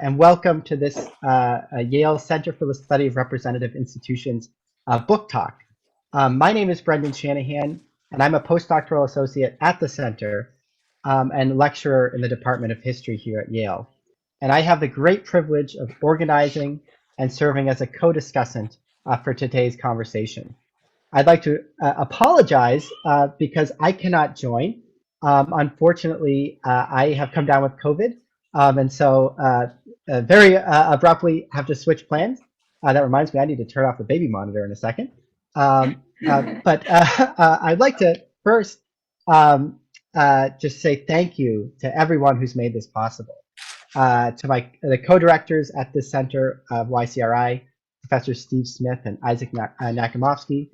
and welcome to this Yale Center for the Study of Representative Institutions book talk. My name is Brendan Shanahan, and I'm a postdoctoral associate at the center and lecturer in the Department of History here at Yale. And I have the great privilege of organizing and serving as a co-discussant for today's conversation. I'd like to apologize because I cannot join. Unfortunately, I have come down with COVID, and so very abruptly have to switch plans. That reminds me, I need to turn off the baby monitor in a second. But I'd like to first just say thank you to everyone who's made this possible. To the co-directors at this center of YCRI, Professor Steve Smith and Isaac Nakimovsky,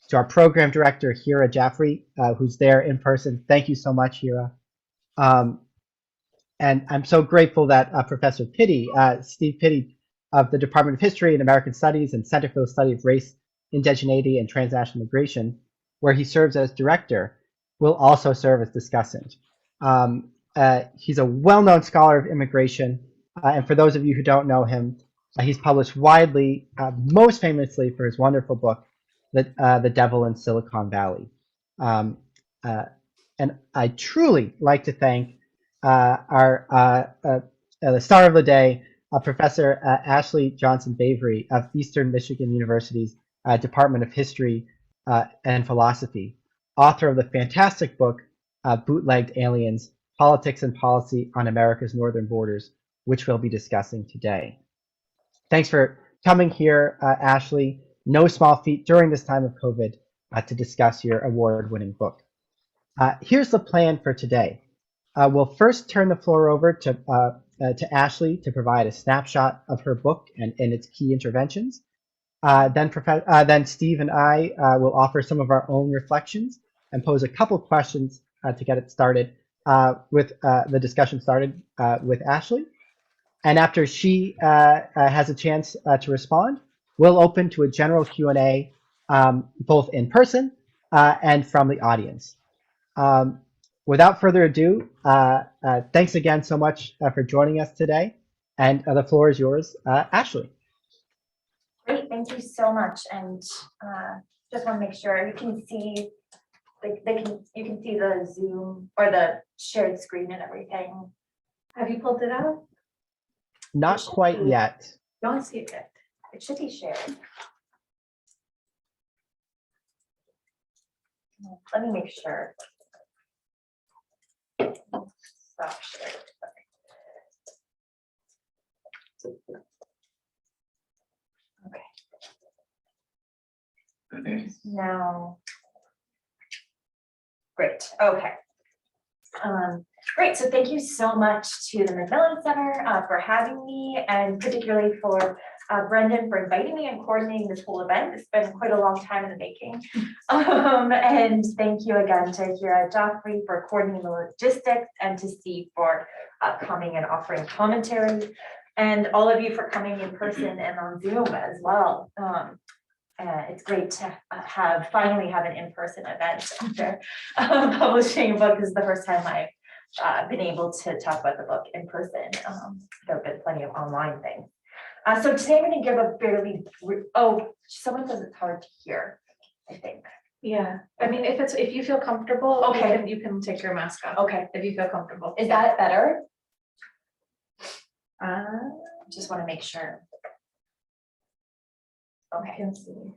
to our program director, Hira Jaffrey, who's there in person. Thank you so much, Hira. And I'm so grateful that Professor Pitti, Steve Pitti of the Department of History and American Studies and Center for the Study of Race, Indigeneity, and Transnational Migration, where he serves as director, will also serve as discussant. He's a well-known scholar of immigration, and for those of you who don't know him, he's published widely, most famously for his wonderful book, The Devil in Silicon Valley. And I truly like to thank the star of the day, Professor Ashley Johnson Bavery of Eastern Michigan University's Department of History and Philosophy, author of the fantastic book, Bootlegged Aliens, Politics and Policy on America's Northern Borders, which we'll be discussing today. Thanks for coming here, Ashley. No small feat during this time of COVID to discuss your award-winning book. Here's the plan for today. We'll first turn the floor over to Ashley to provide a snapshot of her book and its key interventions. Then Steve and I will offer some of our own reflections and pose a couple questions to get it started with the discussion started with Ashley. And after she has a chance to respond, we'll open to a general Q&A both in person and from the audience. Without further ado, thanks again so much for joining us today. And the floor is yours, Ashley. Great, thank you so much. And just want to make sure you can see, you can see the Zoom or the shared screen and everything. Have you pulled it out? Not quite yet. Don't see it yet. It should be shared. Let me make sure. Stop sharing. Okay. Now, great. Okay. Great. So thank you so much to the Macmillan Center for having me, and particularly for Brendan for inviting me and coordinating this whole event. It's been quite a long time in the making. And thank you again to Hira Jaffrey for coordinating the logistics, and to Steve for coming and offering commentary, and all of you for coming in person and on Zoom as well. It's great to finally have an in-person event after publishing a book. This is the first time I've been able to talk about the book in person. There have been plenty of online things. So today I'm going to give a fairly brief, someone says it's hard to hear, I think. Yeah, I mean, if you feel comfortable, okay, you can take your mask off. Okay, if you feel comfortable. Is that better? Just want to make sure. Okay. I can see.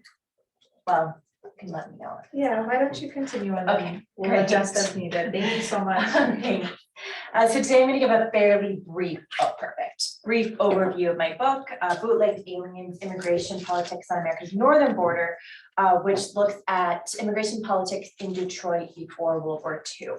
Well, you can let me know. Yeah, why don't you continue and Okay, then we'll great. adjust as needed. Thank you so much. Okay. So today I'm going to give a fairly brief overview of my book, Bootlegged Aliens, Immigration Politics on America's Northern Border, which looks at immigration politics in Detroit before World War II.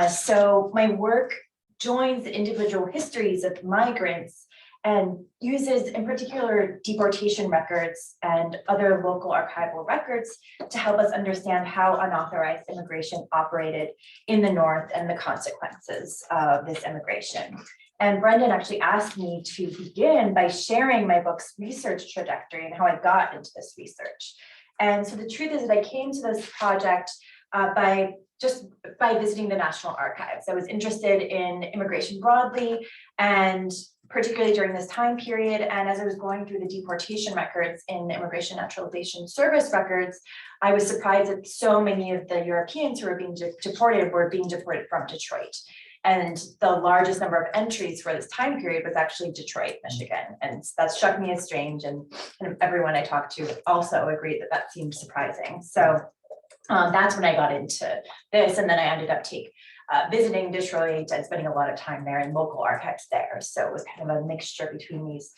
So my work joins the individual histories of migrants and uses, in particular, deportation records and other local archival records to help us understand how unauthorized immigration operated in the North and the consequences of this immigration. And Brendan actually asked me to begin by sharing my book's research trajectory and how I got into this research. And so the truth is that I came to this project by visiting the National Archives. I was interested in immigration broadly, and particularly during this time period. And as I was going through the deportation records in the Immigration Naturalization Service records, I was surprised that so many of the Europeans who were being deported were being deported from Detroit. And the largest number of entries for this time period was actually Detroit, Michigan. And that struck me as strange. And kind of everyone I talked to also agreed that that seemed surprising. So that's when I got into this. And then I ended up visiting Detroit and spending a lot of time there in local archives there. So it was kind of a mixture between these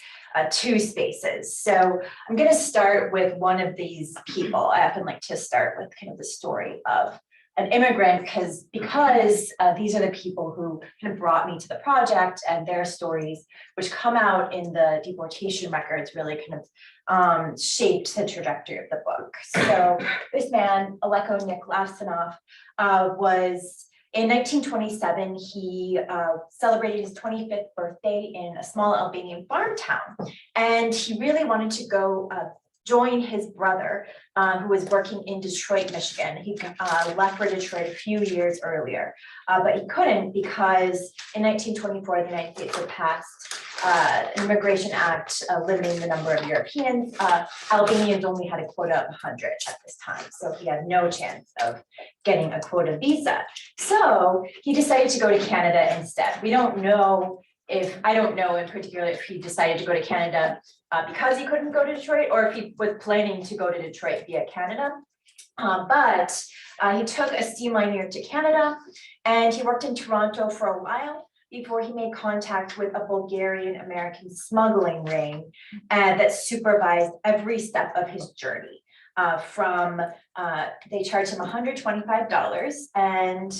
two spaces. So I'm going to start with one of these people. I often like to start with kind of the story of an immigrant because these are the people who kind of brought me to the project, and their stories, which come out in the deportation records, really kind of shaped the trajectory of the book. So this man, Aleco Nick Lassenov, was in 1927, he celebrated his 25th birthday in a small Albanian farm town, and he really wanted to go join his brother, who was working in Detroit, Michigan. He left for Detroit a few years earlier, but he couldn't because in 1924, the United States had passed an immigration act limiting the number of Europeans. Albanians only had a quota of 100 at this time, so he had no chance of getting a quota visa. So he decided to go to Canada instead. I don't know in particular if he decided to go to Canada because he couldn't go to Detroit, or if he was planning to go to Detroit via Canada. But he took a steamliner to Canada, and he worked in Toronto for a while before he made contact with a Bulgarian-American smuggling ring that supervised every step of his journey. They charged him $125, and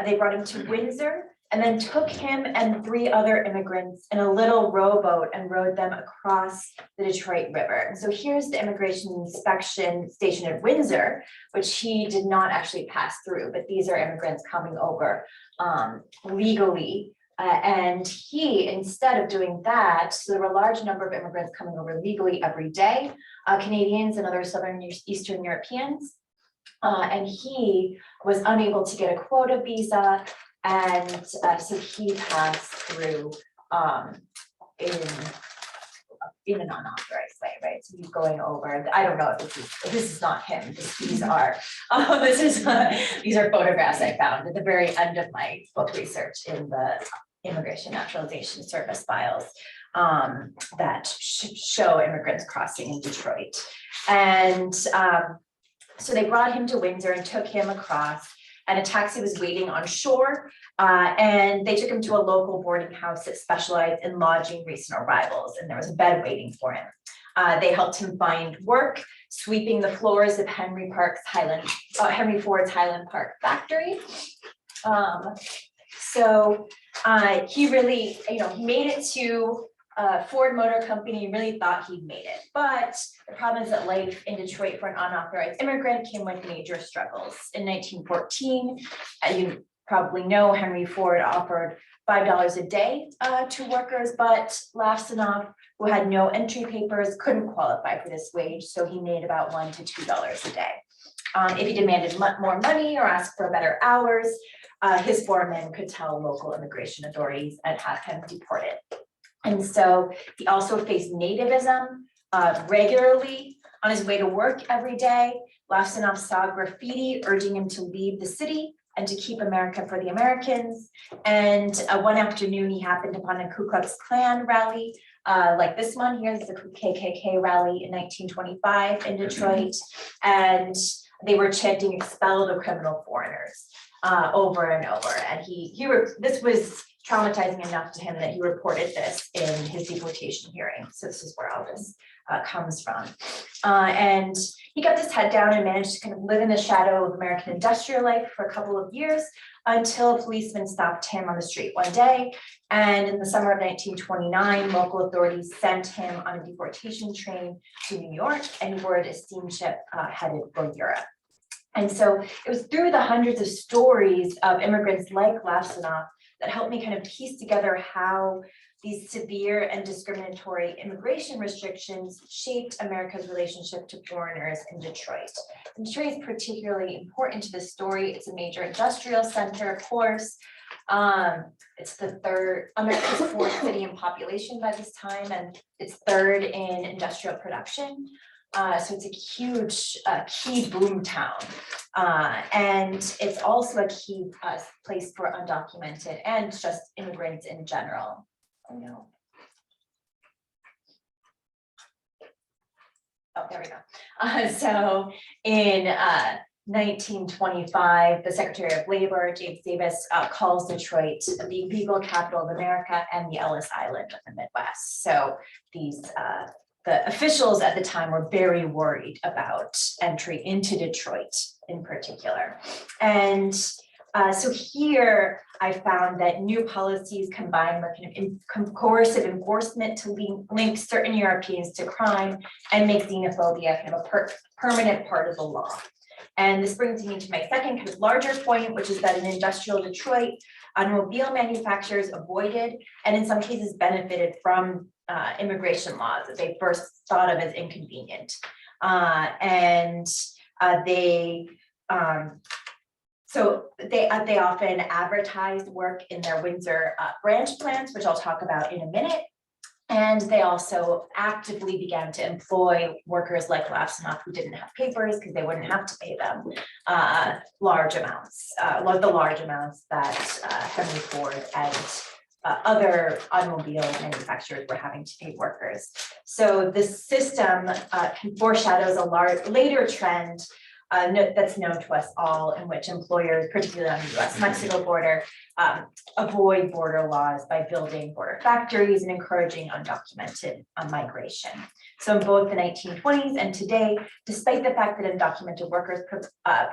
they brought him to Windsor, and then took him and 3 other immigrants in a little rowboat and rowed them across the Detroit River. And so here's the immigration inspection station at Windsor, which he did not actually pass through, but these are immigrants coming over legally. And he, instead of doing that, so there were a large number of immigrants coming over legally every day, Canadians and other Southern Eastern Europeans. And he was unable to get a quota visa. And so he passed through in an unauthorized way, right? So he's going over. I don't know if this is not him. These are photographs I found at the very end of my book research in the Immigration Naturalization Service files that show immigrants crossing in Detroit. And so they brought him to Windsor and took him across. And a taxi was waiting on shore, and they took him to a local boarding house that specialized in lodging recent arrivals, and there was a bed waiting for him. They helped him find work, sweeping the floors of Henry Ford's Highland Park factory. So he really, he made it to Ford Motor Company, really thought he'd made it. But the problem is that life in Detroit for an unauthorized immigrant came with major struggles. In 1914, you probably know Henry Ford offered $5 a day to workers, but Lassenov, who had no entry papers, couldn't qualify for this wage, so he made about $1 to $2 a day. If he demanded more money or asked for better hours, his foreman could tell local immigration authorities and have him deported. And so he also faced nativism regularly on his way to work every day. Lassenov saw graffiti urging him to leave the city and to keep America for the Americans. And one afternoon, he happened upon a Ku Klux Klan rally, like this one. Here's the KKK rally in 1925 in Detroit. And they were chanting "expel the criminal foreigners" over and over. And this was traumatizing enough to him that he reported this in his deportation hearing. So this is where all this comes from. And he kept his head down and managed to kind of live in the shadow of American industrial life for a couple of years until a policeman stopped him on the street one day. And in the summer of 1929, local authorities sent him on a deportation train to New York, and he boarded a steamship headed for Europe. And so it was through the hundreds of stories of immigrants like Lassenov that helped me kind of piece together how these severe and discriminatory immigration restrictions shaped America's relationship to foreigners in Detroit. And Detroit is particularly important to this story. It's a major industrial center, of course, It's the third, America's fourth city in population by this time, and it's third in industrial production. So it's a huge key boom town. And it's also a key place for undocumented and just immigrants in general. Oh no. Oh, there we go. So in 1925, the Secretary of Labor, James Davis, calls Detroit the legal capital of America and the Ellis Island of the Midwest. So these the officials at the time were very worried about entry into Detroit in particular. And so here I found that new policies combined with kind of coercive enforcement to link certain Europeans to crime and make xenophobia kind of a permanent part of the law. And this brings me to my second kind of larger point, which is that in industrial Detroit, automobile manufacturers avoided and in some cases benefited from immigration laws that they first thought of as inconvenient. So they often advertised work in their Windsor branch plants, which I'll talk about in a minute. And they also actively began to employ workers like Lassenov who didn't have papers because they wouldn't have to pay them large amounts, the large amounts that Henry Ford and other automobile manufacturers were having to pay workers. So the system foreshadows a later trend that's known to us all, in which employers, particularly on the US-Mexico border, avoid border laws by building border factories and encouraging undocumented migration. So in both the 1920s and today, despite the fact that undocumented workers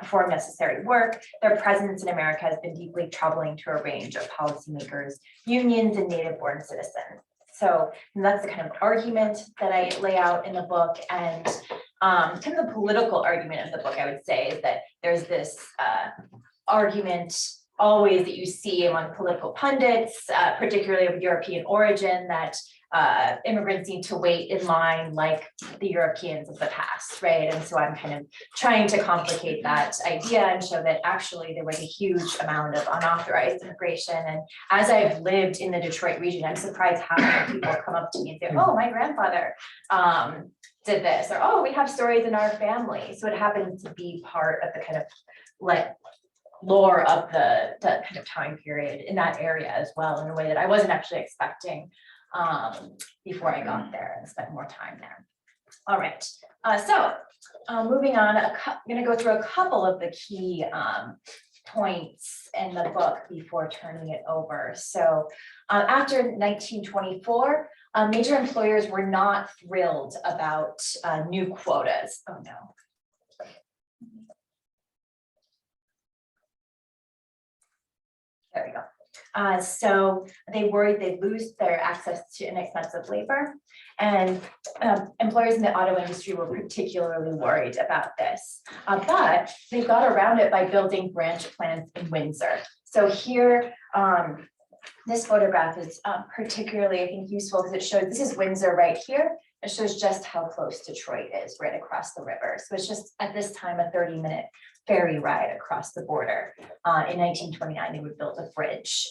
perform necessary work, their presence in America has been deeply troubling to a range of policymakers, unions, and native-born citizens. So that's the kind of argument that I lay out in the book. And kind of the political argument of the book, I would say, is that there's this argument always that you see among political pundits, particularly of European origin, that immigrants need to wait in line like the Europeans of the past, right? And so I'm kind of trying to complicate that idea and show that actually there was a huge amount of unauthorized immigration. And as I've lived in the Detroit region, I'm surprised how many people come up to me and say, oh, my grandfather did this, or oh, we have stories in our family. So it happens to be part of the kind of like lore of the kind of time period in that area as well, in a way that I wasn't actually expecting before I got there and spent more time there. All right, so moving on, I'm going to go through a couple of the key points in the book before turning it over. So after 1924, major employers were not thrilled about new quotas. Oh no. There we go. So they worried they'd lose their access to inexpensive labor, and employers in the auto industry were particularly worried about this. But they got around it by building branch plants in Windsor. So here, this photograph is particularly, I think, useful because it shows, this is Windsor right here. It shows just how close Detroit is right across the river. So it's just at this time a 30-minute ferry ride across the border. In 1929, they would build a bridge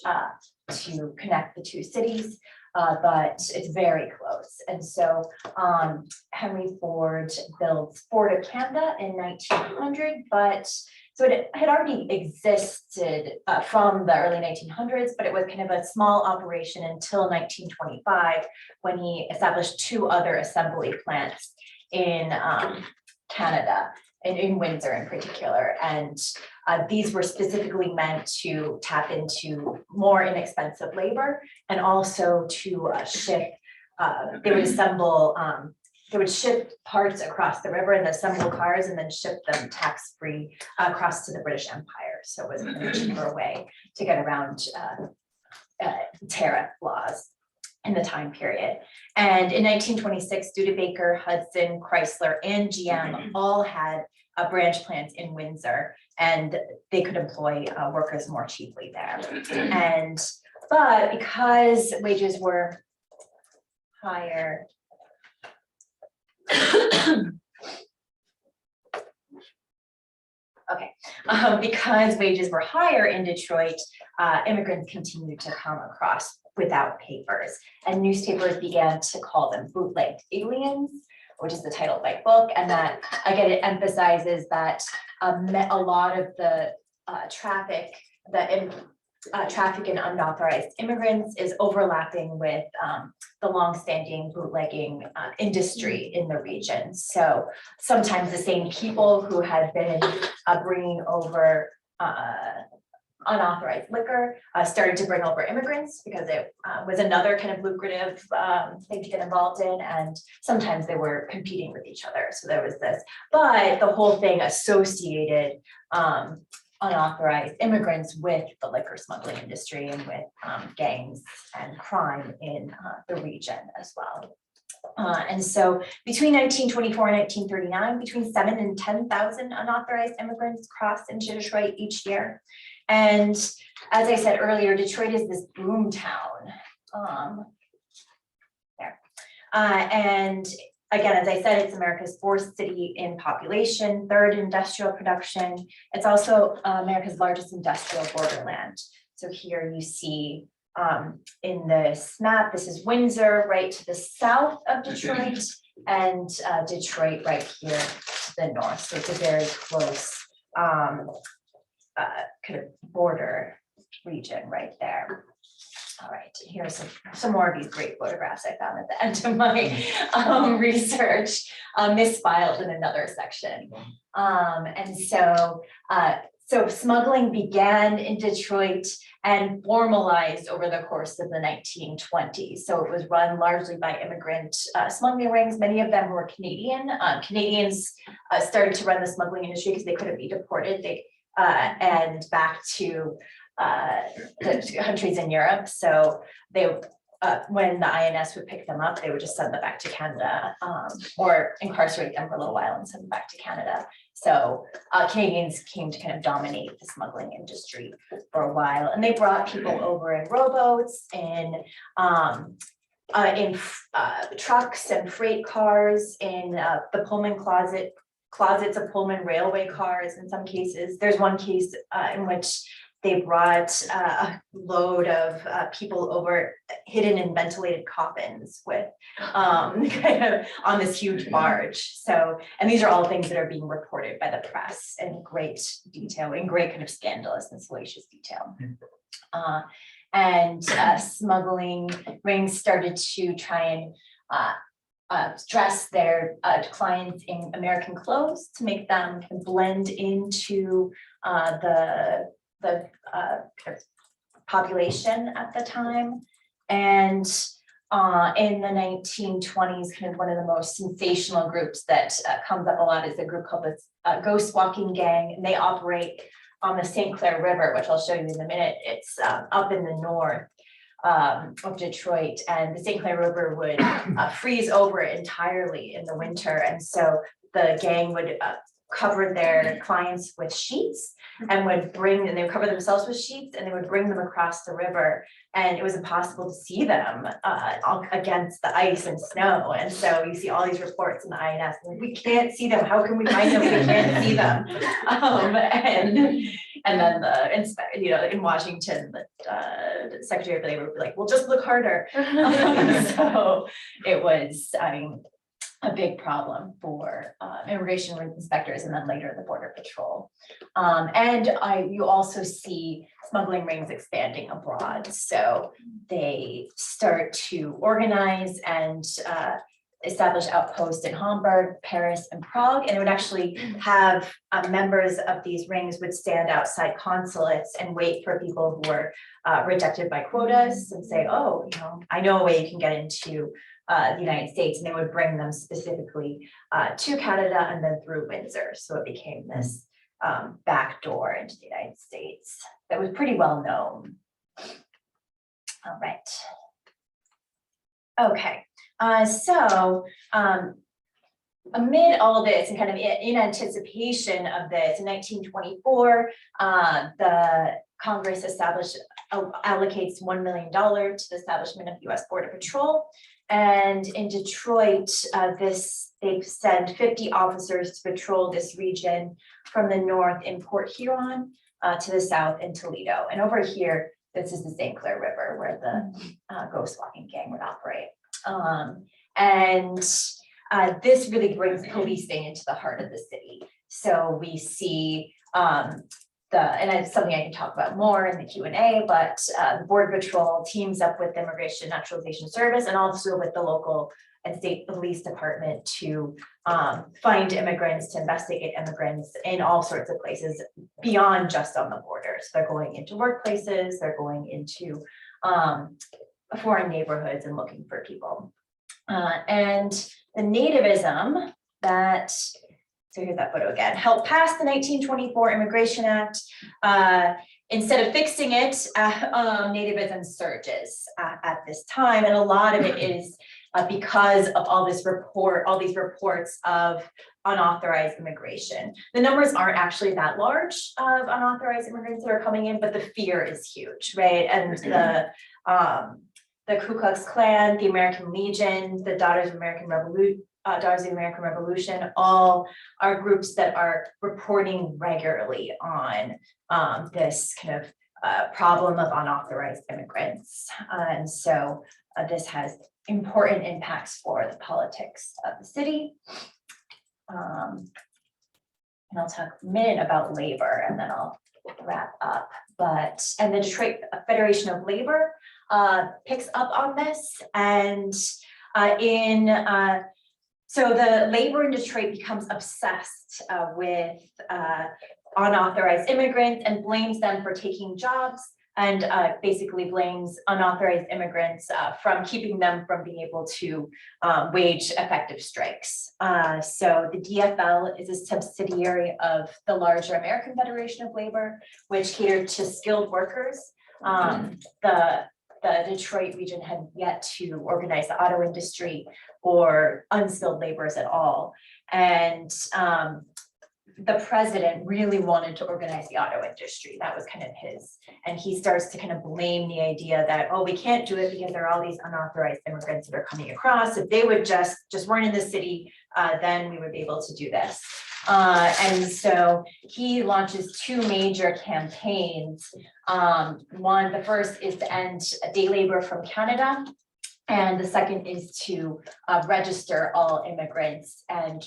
to connect the two cities, but it's very close. And so Henry Ford builds Ford of Canada in 1900, but so it had already existed from the early 1900s, but it was kind of a small operation until 1925, when he established two other assembly plants in Canada, and in Windsor in particular. And these were specifically meant to tap into more inexpensive labor and also to ship, they would assemble, they would ship parts across the river and assemble cars and then ship them tax-free across to the British Empire. So it was a cheaper way to get around tariff laws in the time period. And in 1926, Studebaker, Hudson, Chrysler, and GM all had branch plants in Windsor, and they could employ workers more cheaply there. But because wages were higher, Okay, because wages were higher in Detroit, immigrants continued to come across without papers, and newspapers began to call them bootlegged aliens, which is the title of my book. And that, again, it emphasizes that a lot of the traffic in unauthorized immigrants is overlapping with the longstanding bootlegging industry in the region. So sometimes the same people who had been bringing over unauthorized liquor started to bring over immigrants because it was another kind of lucrative thing to get involved in, and sometimes they were competing with each other. So there was this, but the whole thing associated unauthorized immigrants with the liquor smuggling industry and with gangs and crime in the region as well. And so between 1924 and 1939, between 7,000 and 10,000 unauthorized immigrants crossed into Detroit each year. And as I said earlier, Detroit is this boom town. And again, as I said, it's America's fourth city in population, third industrial production. It's also America's largest industrial borderland. So here you see in this map, this is Windsor right to the south of Detroit, and Detroit right here to the north. So it's a very close kind of border region right there. All right, here's some more of these great photographs I found at the end of my research, misfiled in another section. And so smuggling began in Detroit and formalized over the course of the 1920s. So it was run largely by immigrant smuggling rings. Many of them were Canadian. Canadians started to run the smuggling industry because they couldn't be deported. And back to the countries in Europe. So they, when the INS would pick them up, they would just send them back to Canada or incarcerate them for a little while and send them back to Canada. So Canadians came to kind of dominate the smuggling industry for a while, and they brought people over in rowboats, in trucks and freight cars, in the Pullman closets of Pullman railway cars. In some cases, there's one case in which they brought a load of people over hidden in ventilated coffins with kind of on this huge barge. So, and these are all things that are being reported by the press in great detail, in great kind of scandalous and salacious detail. And smuggling rings started to try and dress their clients in American clothes to make them blend into the population at the time. And in the 1920s, kind of one of the most sensational groups that comes up a lot is a group called the Ghost Walking Gang, and they operate on the St. Clair River, which I'll show you in a minute. It's up in the north of Detroit, and the St. Clair River would freeze over entirely in the winter, and so the gang would cover their clients with sheets and they would cover themselves with sheets, and they would bring them across the river, and it was impossible to see them against the ice and snow. And so you see all these reports in the INS, like, we can't see them, how can we find them, we can't see them. And then in Washington, the Secretary of Labor would be like, well, just look harder. So it was, a big problem for immigration inspectors, and then later the Border Patrol. And you also see smuggling rings expanding abroad. So they start to organize and establish outposts in Hamburg, Paris, and Prague, and it would actually have members of these rings would stand outside consulates and wait for people who were rejected by quotas and say, oh, I know a way you can get into the United States, and they would bring them specifically to Canada and then through Windsor. So it became this back door into the United States that was pretty well known. All right. Okay. So amid all this and kind of in anticipation of this, in 1924, the Congress allocates $1 million to the establishment of US Border Patrol. And in Detroit, they send 50 officers to patrol this region from the north in Port Huron to the south in Toledo. And over here, this is the St. Clair River where the ghost walking gang would operate. This really brings policing into the heart of the city. So we see and it's something I can talk about more in the Q&A, but the Border Patrol teams up with the Immigration Naturalization Service and also with the local and state police department to find immigrants, to investigate immigrants in all sorts of places beyond just on the border. So they're going into workplaces, they're going into foreign neighborhoods and looking for people. And the nativism that, so here's that photo again, helped pass the 1924 Immigration Act. Instead of fixing it, nativism surges at this time. And a lot of it is because of all these reports of unauthorized immigration. The numbers aren't actually that large of unauthorized immigrants that are coming in, but the fear is huge, right? And the Ku Klux Klan, the American Legion, the Daughters of the American Revolution, all are groups that are reporting regularly on this kind of problem of unauthorized immigrants. And so this has important impacts for the politics of the city. And I'll talk a minute about labor and then I'll wrap up. And the Detroit Federation of Labor picks up on this, and so the labor in Detroit becomes obsessed with unauthorized immigrants and blames them for taking jobs, and basically blames unauthorized immigrants from keeping them from being able to wage effective strikes. So the DFL is a subsidiary of the larger American Federation of Labor, which catered to skilled workers. The Detroit region had yet to organize the auto industry or unskilled laborers at all. And the president really wanted to organize the auto industry. That was kind of his, and he starts to kind of blame the idea that, oh, we can't do it because there are all these unauthorized immigrants that are coming across. If they would just weren't in the city, then we would be able to do this. And so he launches two major campaigns. The first is to end day labor from Canada. And the second is to register all immigrants, and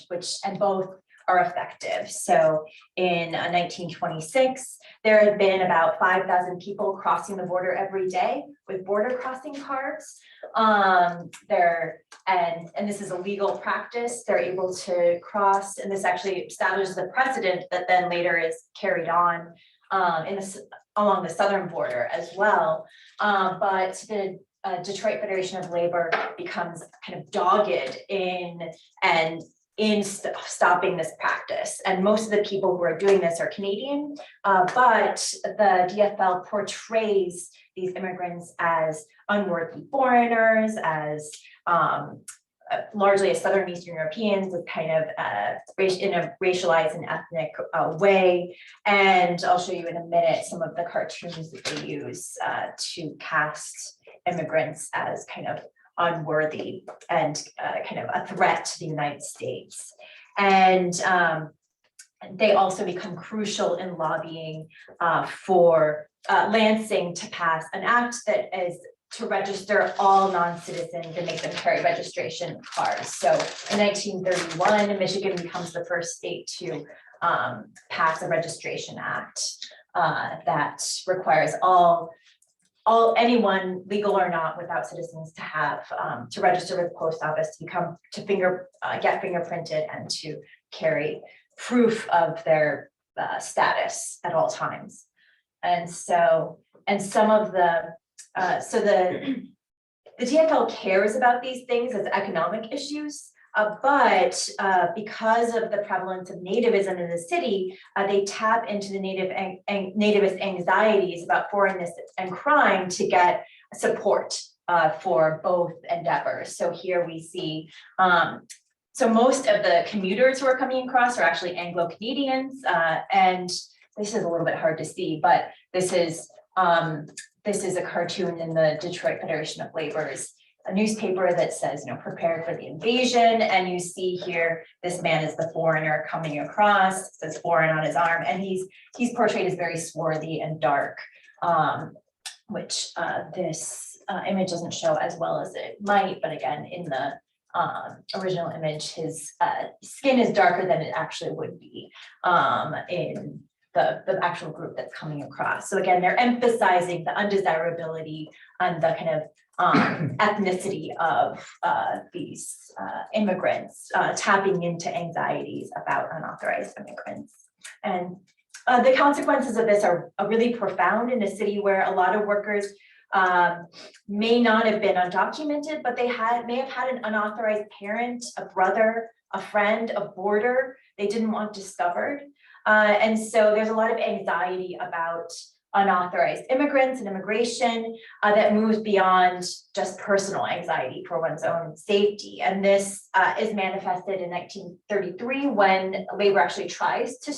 both are effective. So in 1926, there had been about 5,000 people crossing the border every day with border crossing cards. And this is a legal practice. They're able to cross, and this actually establishes a precedent that then later is carried on along the southern border as well. But the Detroit Federation of Labor becomes kind of dogged in stopping this practice. And most of the people who are doing this are Canadian, but the DFL portrays these immigrants as unworthy foreigners, as largely as Southern Eastern Europeans, with kind of in a racialized and ethnic way. And I'll show you in a minute some of the cartoons that they use to cast immigrants as kind of unworthy and kind of a threat to the United States. And they also become crucial in lobbying for Lansing to pass an act that is to register all non-citizens and make them carry registration cards. So in 1931, Michigan becomes the first state to pass a registration act that requires anyone, legal or not, without citizens to have to register with the post office, to get fingerprinted and to carry proof of their status at all times. And so, some of the DFL cares about these things as economic issues, but because of the prevalence of nativism in the city, they tap into the nativist anxieties about foreignness and crime to get support for both endeavors. So here we see, so most of the commuters who are coming across are actually Anglo-Canadians, and this is a little bit hard to see, but This is a cartoon in the Detroit Federation of Labor's a newspaper that says, prepared for the invasion. And you see here, this man is the foreigner coming across, it says foreign on his arm, and he's portrayed as very swarthy and dark, which this image doesn't show as well as it might, but again, in the original image, his skin is darker than it actually would be in the actual group that's coming across. So again, they're emphasizing the undesirability and the kind of ethnicity of these immigrants, tapping into anxieties about unauthorized immigrants. And the consequences of this are really profound in a city where a lot of workers may not have been undocumented, but they may have had an unauthorized parent, a brother, a friend, a boarder they didn't want discovered. And so there's a lot of anxiety about unauthorized immigrants and immigration that moves beyond just personal anxiety for one's own safety. And this is manifested in 1933 when labor actually tries to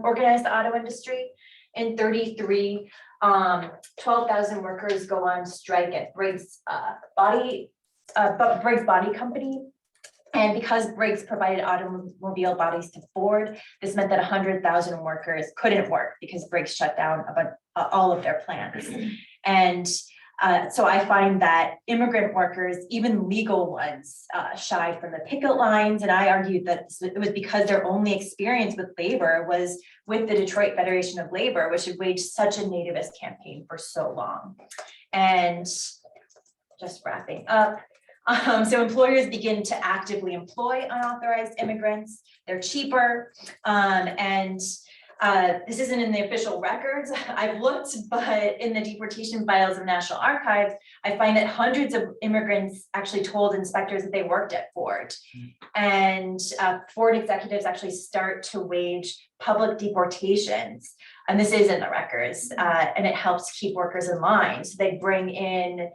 organize the auto industry. In 33, 12,000 workers go on strike at Briggs Body Company. And because Briggs provided automobile bodies to Ford, this meant that 100,000 workers couldn't work because Briggs shut down all of their plants. And so I find that immigrant workers, even legal ones, shied from the picket lines. And I argued that it was because their only experience with labor was with the Detroit Federation of Labor, which had waged such a nativist campaign for so long. And just wrapping up. So employers begin to actively employ unauthorized immigrants. They're cheaper. This isn't in the official records. I've looked, but in the deportation files of National Archives, I find that hundreds of immigrants actually told inspectors that they worked at Ford. And Ford executives actually start to wage public deportations. And this is in the records, and it helps keep workers in line. So they bring in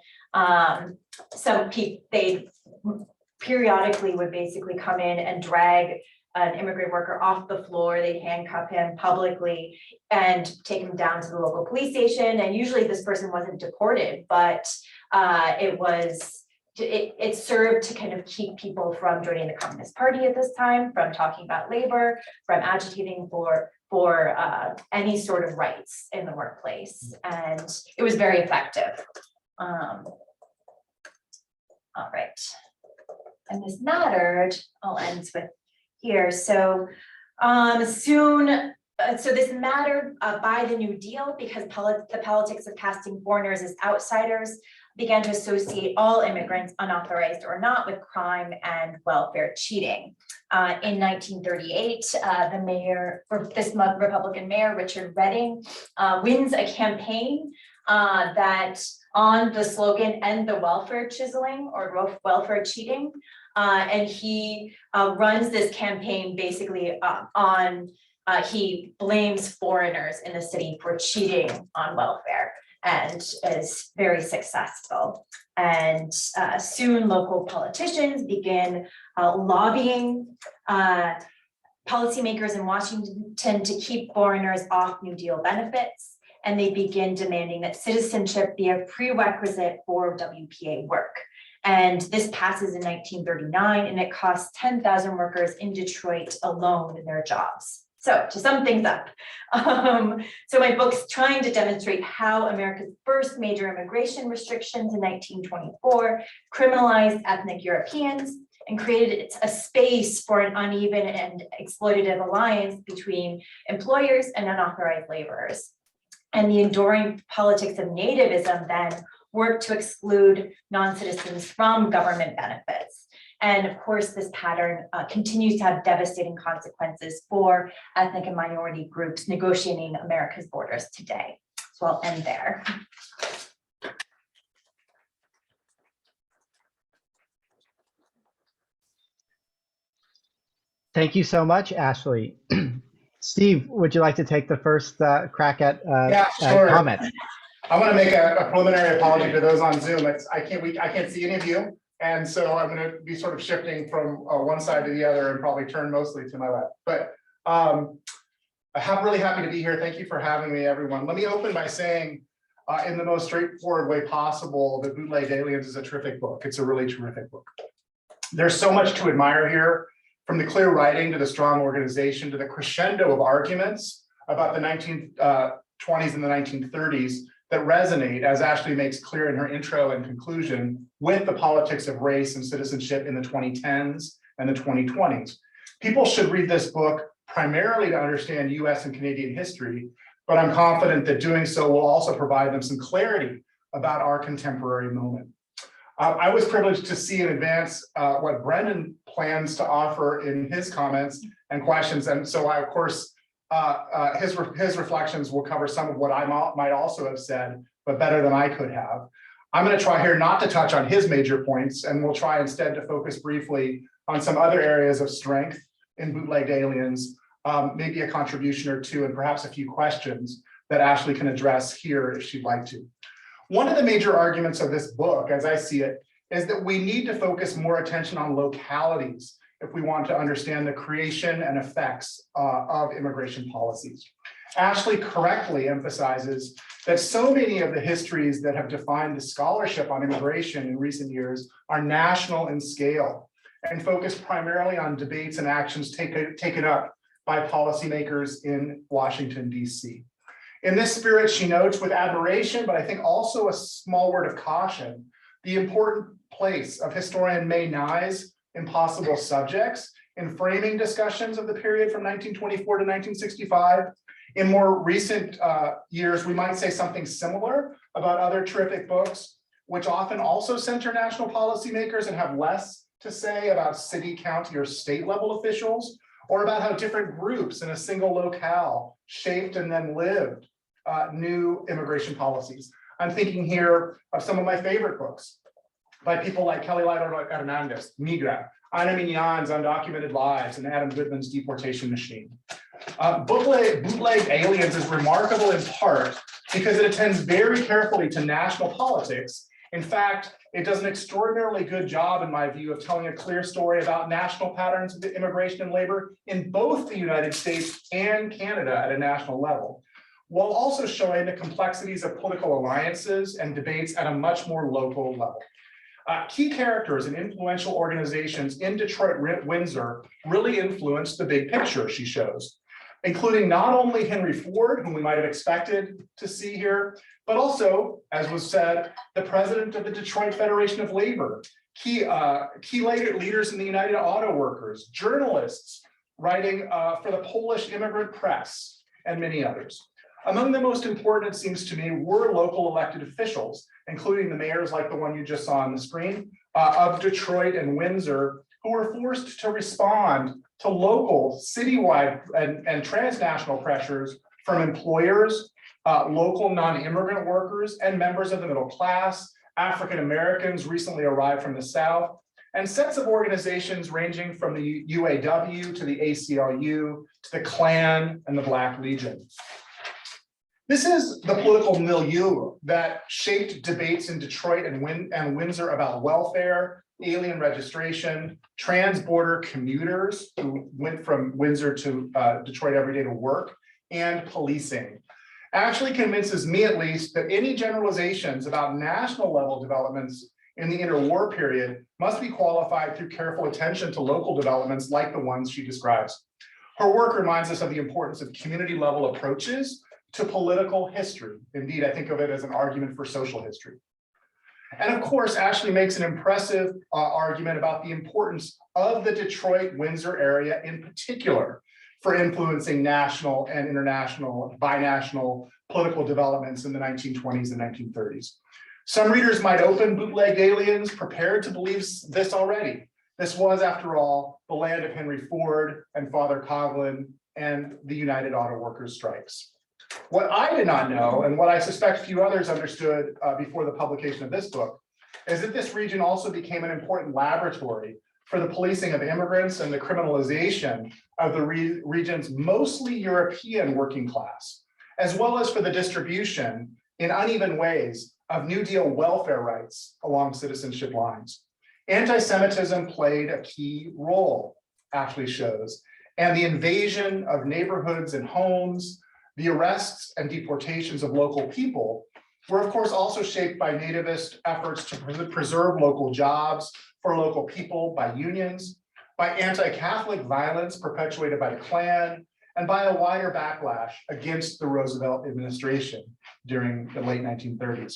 some people, they periodically would basically come in and drag an immigrant worker off the floor. They'd handcuff him publicly and take him down to the local police station. And usually this person wasn't deported, but it served to kind of keep people from joining the Communist Party at this time, from talking about labor, from agitating for any sort of rights in the workplace. And it was very effective. All right. And this mattered, I'll end with here. So so this mattered by the New Deal because the politics of casting foreigners as outsiders began to associate all immigrants, unauthorized or not, with crime and welfare cheating. In 1938, the mayor, or this Republican mayor, Richard Redding, wins a campaign that on the slogan "End the welfare chiseling" or welfare cheating, and he runs this campaign basically he blames foreigners in the city for cheating on welfare and is very successful. And soon local politicians begin lobbying policymakers in Washington to keep foreigners off New Deal benefits. And they begin demanding that citizenship be a prerequisite for WPA work. And this passes in 1939, and it costs 10,000 workers in Detroit alone their jobs. So to sum things up, so my book's trying to demonstrate how America's first major immigration restrictions in 1924 criminalized ethnic Europeans and created a space for an uneven and exploitative alliance between employers and unauthorized laborers. And the enduring politics of nativism then worked to exclude non-citizens from government benefits. And of course, this pattern continues to have devastating consequences for ethnic and minority groups negotiating America's borders today. So I'll end there. Thank you so much, Ashley. Steve, would you like to take the first crack at sure. comments? I want to make a preliminary apology to those on Zoom. I can't see any of you, and so I'm going to be sort of shifting from one side to the other and probably turn mostly to my left. But I'm really happy to be here. Thank you for having me, everyone. Let me open by saying, in the most straightforward way possible, that Bootlegged Aliens is a terrific book. It's a really terrific book. There's so much to admire here, from the clear writing to the strong organization to the crescendo of arguments about the 1920s and the 1930s that resonate, as Ashley makes clear in her intro and conclusion, with the politics of race and citizenship in the 2010s and the 2020s. People should read this book primarily to understand US and Canadian history, but I'm confident that doing so will also provide them some clarity about our contemporary moment. I was privileged to see in advance what Brendan plans to offer in his comments and questions, and so I, of course, his reflections will cover some of what I might also have said, but better than I could have. I'm going to try here not to touch on his major points, and we'll try instead to focus briefly on some other areas of strength in Bootlegged Aliens, maybe a contribution or two, and perhaps a few questions that Ashley can address here if she'd like to. One of the major arguments of this book, as I see it, is that we need to focus more attention on localities if we want to understand the creation and effects of immigration policies. Ashley correctly emphasizes that so many of the histories that have defined the scholarship on immigration in recent years are national in scale and focus primarily on debates and actions taken up by policymakers in Washington, D.C. In this spirit, she notes with admiration, but I think also a small word of caution, the important place of historian May Nye's Impossible Subjects in framing discussions of the period from 1924 to 1965. In more recent years, we might say something similar about other terrific books, which often also center national policymakers and have less to say about city, county, or state level officials, or about how different groups in a single locale shaped and then lived new immigration policies. I'm thinking here of some of my favorite books by people like Kelly Lytle Hernandez, Migrant, Ana Mignon's Undocumented Lives, and Adam Goodman's Deportation Machine. Bootlegged Aliens is remarkable in part because it attends very carefully to national politics. In fact, it does an extraordinarily good job, in my view, of telling a clear story about national patterns of immigration and labor in both the United States and Canada at a national level, while also showing the complexities of political alliances and debates at a much more local level. Key characters and influential organizations in Detroit, Windsor really influenced the big picture, she shows, including not only Henry Ford, whom we might have expected to see here, but also, as was said, the president of the Detroit Federation of Labor, key leaders in the United Auto Workers, journalists writing for the Polish Immigrant Press, and many others. Among the most important, it seems to me, were local elected officials, including the mayors like the one you just saw on the screen, of Detroit and Windsor, who were forced to respond to local, citywide, and transnational pressures from employers, local non-immigrant workers, and members of the middle class, African Americans recently arrived from the South, and sets of organizations ranging from the UAW to the ACLU to the Klan and the Black Legion. This is the political milieu that shaped debates in Detroit and Windsor about welfare, alien registration, trans-border commuters who went from Windsor to Detroit every day to work, and policing. Actually convinces me, at least, that any generalizations about national level developments in the interwar period must be qualified through careful attention to local developments like the ones she describes. Her work reminds us of the importance of community level approaches to political history. Indeed, I think of it as an argument for social history. And of course, Ashley makes an impressive argument about the importance of the Detroit-Windsor area in particular for influencing national and international, binational political developments in the 1920s and 1930s. Some readers might open Bootlegged Aliens prepared to believe this already. This was, after all, the land of Henry Ford and Father Coughlin and the United Auto Workers strikes. What I did not know, and what I suspect few others understood before the publication of this book, is that this region also became an important laboratory for the policing of immigrants and the criminalization of the region's mostly European working class, as well as for the distribution in uneven ways of New Deal welfare rights along citizenship lines. Anti-Semitism played a key role, Ashley shows, and the invasion of neighborhoods and homes, the arrests and deportations of local people were of course also shaped by nativist efforts to preserve local jobs for local people by unions, by anti-Catholic violence perpetuated by the Klan, and by a wider backlash against the Roosevelt administration during the late 1930s.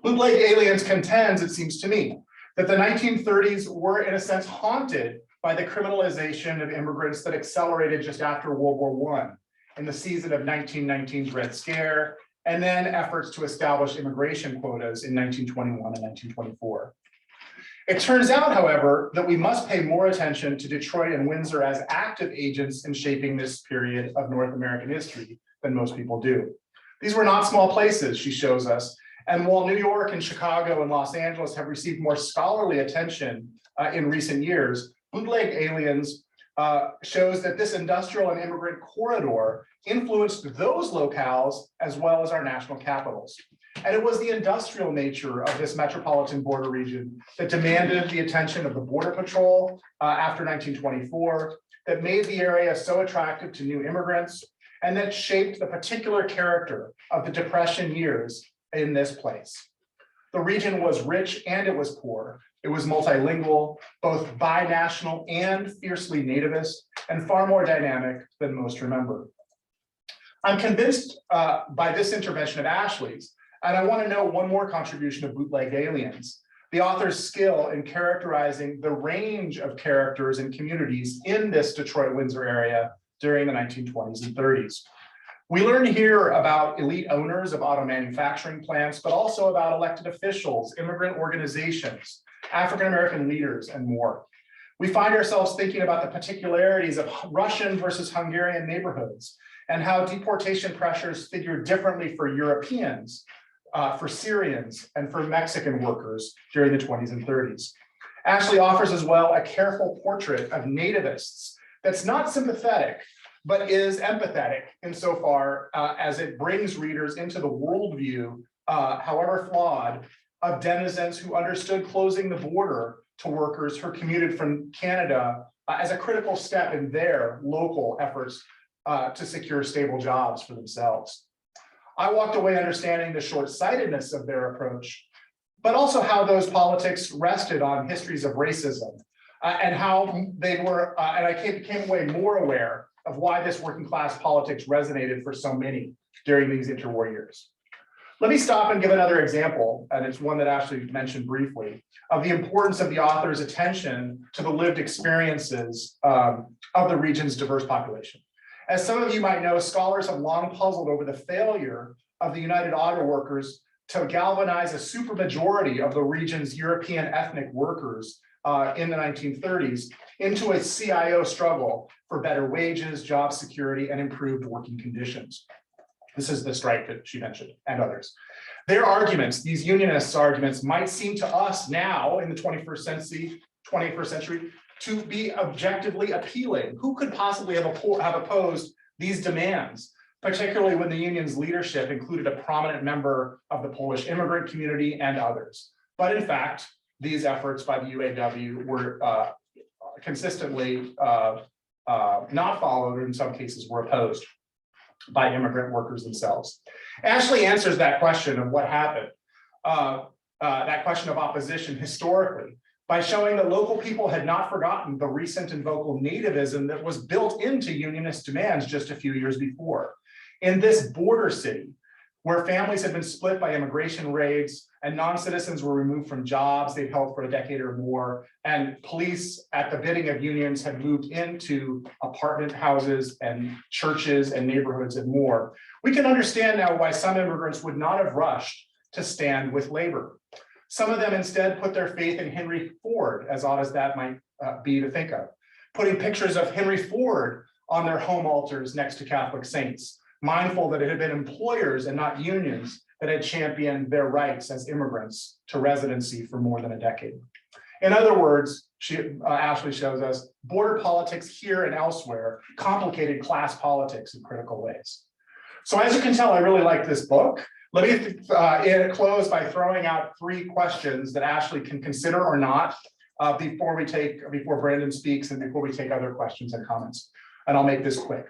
Bootlegged Aliens contends, it seems to me, that the 1930s were in a sense haunted by the criminalization of immigrants that accelerated just after World War I in the season of 1919's Red Scare, and then efforts to establish immigration quotas in 1921 and 1924. It turns out, however, that we must pay more attention to Detroit and Windsor as active agents in shaping this period of North American history than most people do. These were not small places, she shows us, and while New York and Chicago and Los Angeles have received more scholarly attention in recent years, Bootlegged Aliens shows that this industrial and immigrant corridor influenced those locales as well as our national capitals. And it was the industrial nature of this metropolitan border region that demanded the attention of the Border Patrol after 1924, that made the area so attractive to new immigrants, and that shaped the particular character of the Depression years in this place. The region was rich and it was poor. It was multilingual, both binational and fiercely nativist, and far more dynamic than most remember. I'm convinced by this intervention of Ashley's, and I want to note one more contribution of Bootlegged Aliens, the author's skill in characterizing the range of characters and communities in this Detroit-Windsor area during the 1920s and 30s. We learn here about elite owners of auto manufacturing plants, but also about elected officials, immigrant organizations, African-American leaders, and more. We find ourselves thinking about the particularities of Russian versus Hungarian neighborhoods and how deportation pressures figure differently for Europeans, for Syrians, and for Mexican workers during the 20s and 30s. Ashley offers as well a careful portrait of nativists that's not sympathetic, but is empathetic insofar as it brings readers into the worldview, however flawed, of denizens who understood closing the border to workers who commuted from Canada as a critical step in their local efforts to secure stable jobs for themselves. I walked away understanding the short-sightedness of their approach, but also how those politics rested on histories of racism and how they were, and I became away more aware of why this working class politics resonated for so many during these interwar years. Let me stop and give another example, and it's one that Ashley mentioned briefly, of the importance of the author's attention to the lived experiences of the region's diverse population. As some of you might know, scholars have long puzzled over the failure of the United Auto Workers to galvanize a supermajority of the region's European ethnic workers in the 1930s into a CIO struggle for better wages, job security, and improved working conditions. This is the strike that she mentioned, and others. Their arguments, these unionists' arguments, might seem to us now in the 21st century to be objectively appealing. Who could possibly have opposed these demands, particularly when the union's leadership included a prominent member of the Polish immigrant community and others? But in fact, these efforts by the UAW were consistently not followed, or in some cases were opposed by immigrant workers themselves. Ashley answers that question of what happened, that question of opposition historically, by showing that local people had not forgotten the recent and vocal nativism that was built into unionist demands just a few years before. In this border city, where families had been split by immigration raids and non-citizens were removed from jobs they'd held for a decade or more, and police at the bidding of unions had moved into apartment houses and churches and neighborhoods and more. We can understand now why some immigrants would not have rushed to stand with labor. Some of them instead put their faith in Henry Ford, as odd as that might be to think of, putting pictures of Henry Ford on their home altars next to Catholic saints, mindful that it had been employers and not unions that had championed their rights as immigrants to residency for more than a decade. In other words, Ashley shows us, border politics here and elsewhere complicated class politics in critical ways. So as you can tell, I really like this book. Let me close by throwing out 3 questions that Ashley can consider or not before Brandon speaks and before we take other questions and comments. And I'll make this quick.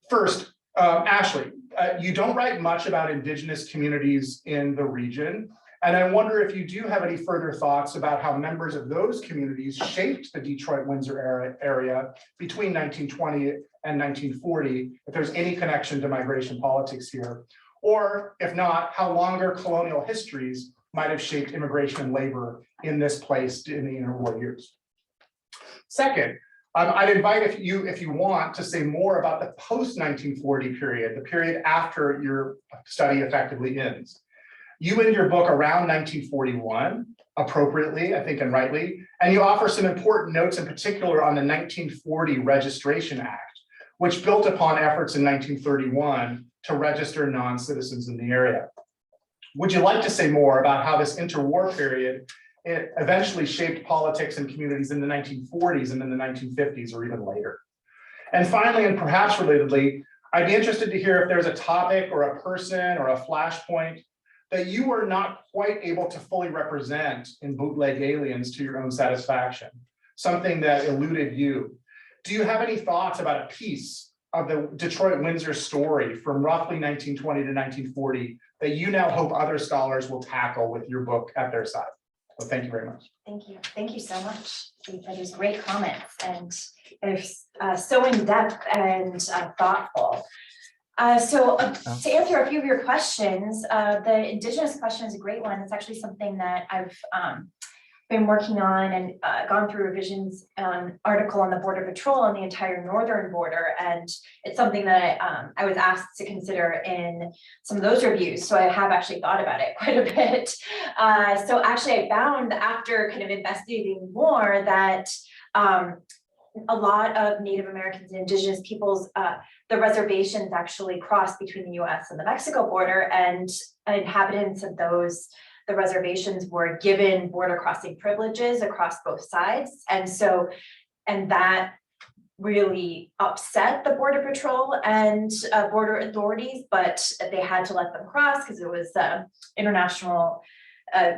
First, Ashley, you don't write much about Indigenous communities in the region. And I wonder if you do have any further thoughts about how members of those communities shaped the Detroit-Windsor area between 1920 and 1940, if there's any connection to migration politics here, or if not, how longer colonial histories might have shaped immigration and labor in this place in the interwar years. Second, I'd invite if you want to say more about the post-1940 period, the period after your study effectively ends. You end your book around 1941, appropriately, I think, and rightly, and you offer some important notes in particular on the 1940 Registration Act, which built upon efforts in 1931 to register non-citizens in the area. Would you like to say more about how this interwar period it eventually shaped politics and communities in the 1940s and in the 1950s or even later? And finally, and perhaps relatedly, I'd be interested to hear if there's a topic or a person or a flashpoint that you were not quite able to fully represent in Bootlegged Aliens to your own satisfaction, something that eluded you. Do you have any thoughts about a piece of the Detroit-Windsor story from roughly 1920 to 1940 that you now hope other scholars will tackle with your book at their side? So thank you very much. Thank you so much for those great comments, and they're so in depth and thoughtful. To answer a few of your questions, the Indigenous question is a great one. It's actually something that I've been working on and gone through revisions article on the Border Patrol on the entire northern border. And it's something that I was asked to consider in some of those reviews. So I have actually thought about it quite a bit. So actually I found after kind of investigating more that a lot of Native Americans and Indigenous peoples, the reservations actually crossed between the US and the Mexico border, and inhabitants of the reservations were given border crossing privileges across both sides. And that really upset the Border Patrol and border authorities, but they had to let them cross because it was international,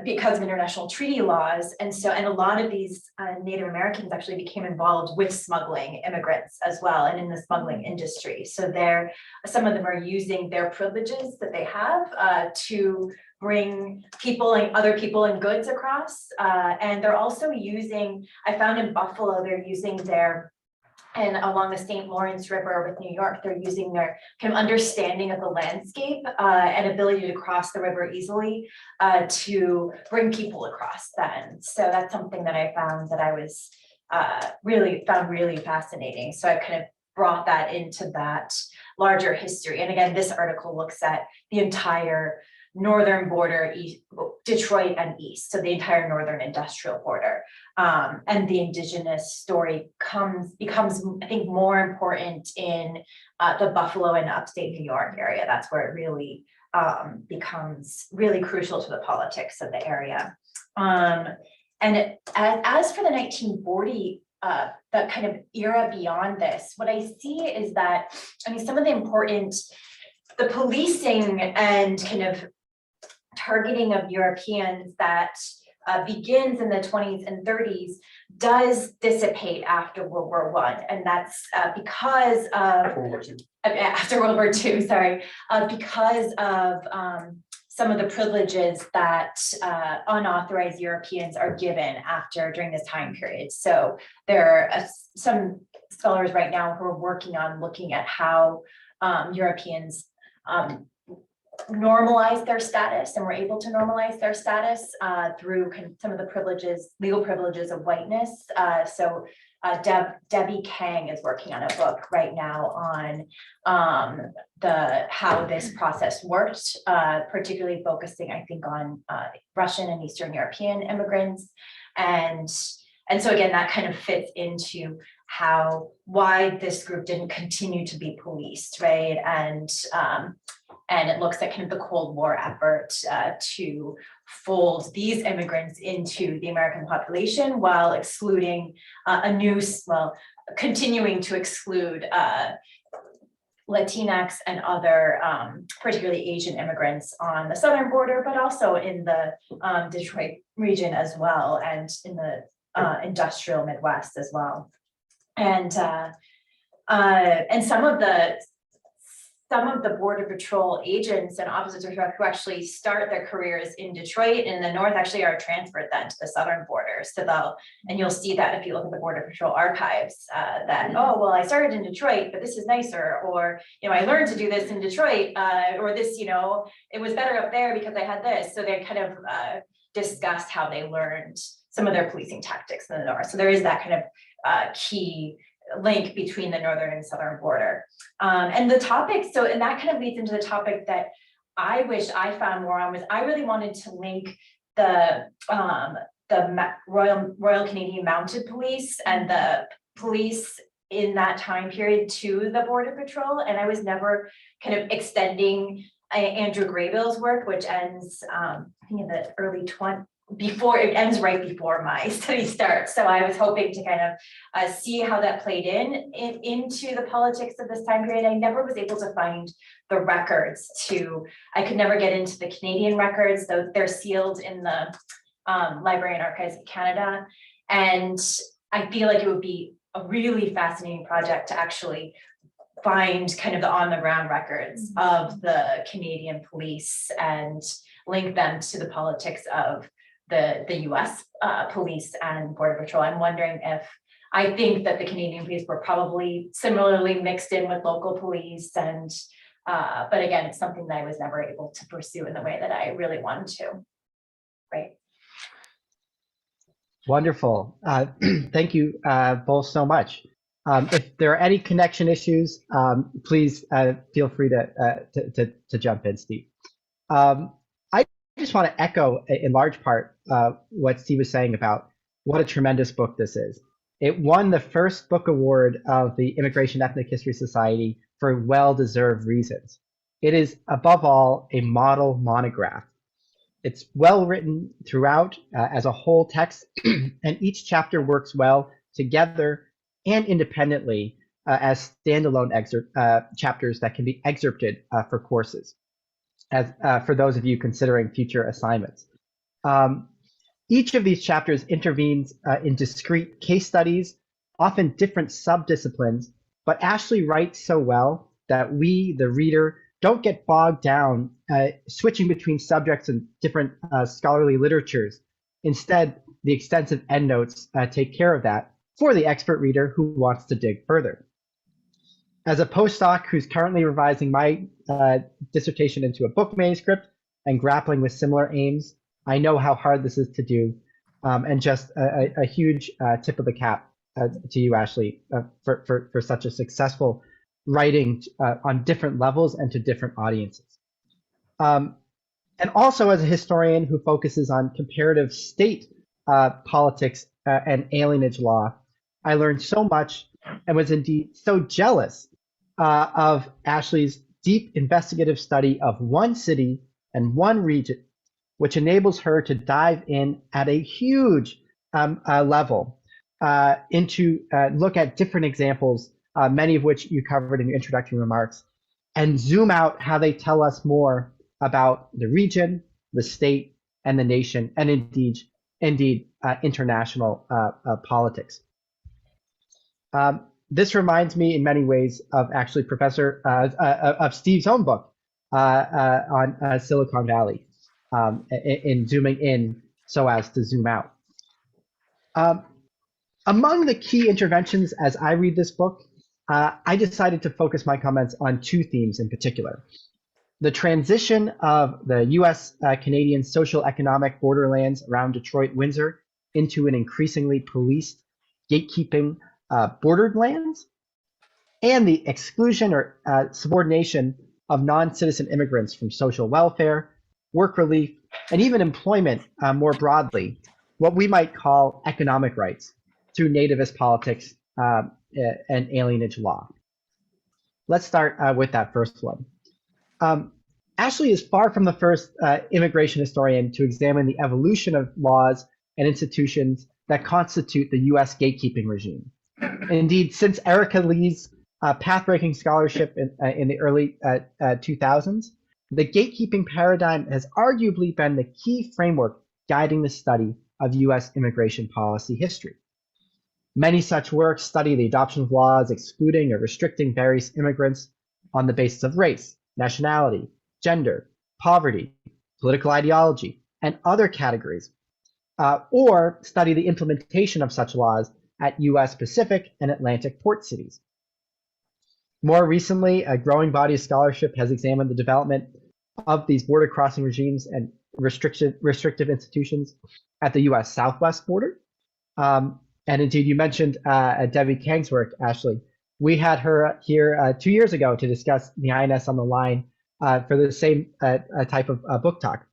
because of international treaty laws. And a lot of these Native Americans actually became involved with smuggling immigrants as well, and in the smuggling industry. So some of them are using their privileges that they have to bring people and other people and goods across. And they're also using, I found in Buffalo, they're using and along the St. Lawrence River with New York, they're using their kind of understanding of the landscape and ability to cross the river easily to bring people across then. So that's something that I found that I was really fascinating. So I kind of brought that into that larger history. And again, this article looks at the entire northern border, Detroit and east, so the entire northern industrial border. And the Indigenous story becomes, I think, more important in the Buffalo and upstate New York area. That's where it really becomes really crucial to the politics of the area. As for the 1940, the kind of era beyond this, what I see is that, I mean, some of the policing and kind of targeting of Europeans that begins in the 20s and 30s does dissipate after World War I. And that's because of after World War II, sorry, because of some of the privileges that unauthorized Europeans are given during this time period. So there are some scholars right now who are working on looking at how Europeans normalize their status, and were able to normalize their status through some of the legal privileges of whiteness. Debbie Kang is working on a book right now on how this process worked, particularly focusing, I think, on Russian and Eastern European immigrants. And so again, that kind of fits into why this group didn't continue to be policed, right? And it looks at kind of the Cold War effort to fold these immigrants into the American population while excluding continuing to exclude Latinx and other, particularly Asian immigrants on the southern border, but also in the Detroit region as well, and in the industrial Midwest as well. And some of the Border Patrol agents and officers who actually start their careers in Detroit in the north actually are transferred then to the southern border. So and you'll see that if you look at the Border Patrol archives, that, oh, well, I started in Detroit, but this is nicer, or, I learned to do this in Detroit, or this, it was better up there because I had this. So they kind of discuss how they learned some of their policing tactics in the north. So there is that kind of key link between the northern and southern border. And the topic, and that kind of leads into the topic that I wish I found more on, was I really wanted to link the Royal Canadian Mounted Police and the police in that time period to the Border Patrol. And I was never kind of extending Andrew Graybill's work, which ends, I think in the early it ends right before my study starts. So I was hoping to kind of see how that played into the politics of this time period. I never was able to find the records I could never get into the Canadian records, though they're sealed in the Library and Archives of Canada. And I feel like it would be a really fascinating project to actually find kind of the on the ground records of the Canadian police and link them to the politics of the US police and Border Patrol. I'm wondering I think that the Canadian police were probably similarly mixed in with local police, and but again, it's something that I was never able to pursue in the way that I really wanted to. Right. Wonderful. Thank you both so much. If there are any connection issues, please feel free to jump in, Steve. I just want to echo in large part what Steve was saying about what a tremendous book this is. It won the first book award of the Immigration Ethnic History Society for well-deserved reasons. It is, above all, a model monograph. It's well written throughout as a whole text, and each chapter works well together and independently as standalone chapters that can be excerpted for courses, as for those of you considering future assignments. Each of these chapters intervenes in discrete case studies, often different subdisciplines, but Ashley writes so well that we, the reader, don't get bogged down switching between subjects and different scholarly literatures. Instead, the extensive endnotes take care of that for the expert reader who wants to dig further. As a postdoc who's currently revising my dissertation into a book manuscript and grappling with similar aims, I know how hard this is to do, and just a huge tip of the cap to you, Ashley, for such a successful writing on different levels and to different audiences. And also as a historian who focuses on comparative state politics and alienage law, I learned so much and was indeed so jealous of Ashley's deep investigative study of one city and one region, which enables her to dive in at a huge level into look at different examples, many of which you covered in your introductory remarks, and zoom out how they tell us more about the region, the state, and the nation, and indeed international politics. This reminds me in many ways of actually of Steve's own book on Silicon Valley, in zooming in so as to zoom out. Among the key interventions as I read this book, I decided to focus my comments on two themes in particular. The transition of the US-Canadian social economic borderlands around Detroit, Windsor into an increasingly policed, gatekeeping bordered lands, and the exclusion or subordination of non-citizen immigrants from social welfare, work relief, and even employment more broadly, what we might call economic rights through nativist politics and alienage law. Let's start with that first one. Ashley is far from the first immigration historian to examine the evolution of laws and institutions that constitute the US gatekeeping regime. Indeed, since Erica Lee's pathbreaking scholarship in the early 2000s, the gatekeeping paradigm has arguably been the key framework guiding the study of US immigration policy history. Many such works study the adoption of laws excluding or restricting various immigrants on the basis of race, nationality, gender, poverty, political ideology, and other categories, or study the implementation of such laws at US Pacific and Atlantic port cities. More recently, a growing body of scholarship has examined the development of these border crossing regimes and restrictive institutions at the US Southwest border. And indeed, you mentioned Debbie Kang's work, Ashley. We had her here 2 years ago to discuss the INS on the line for the same type of book talk.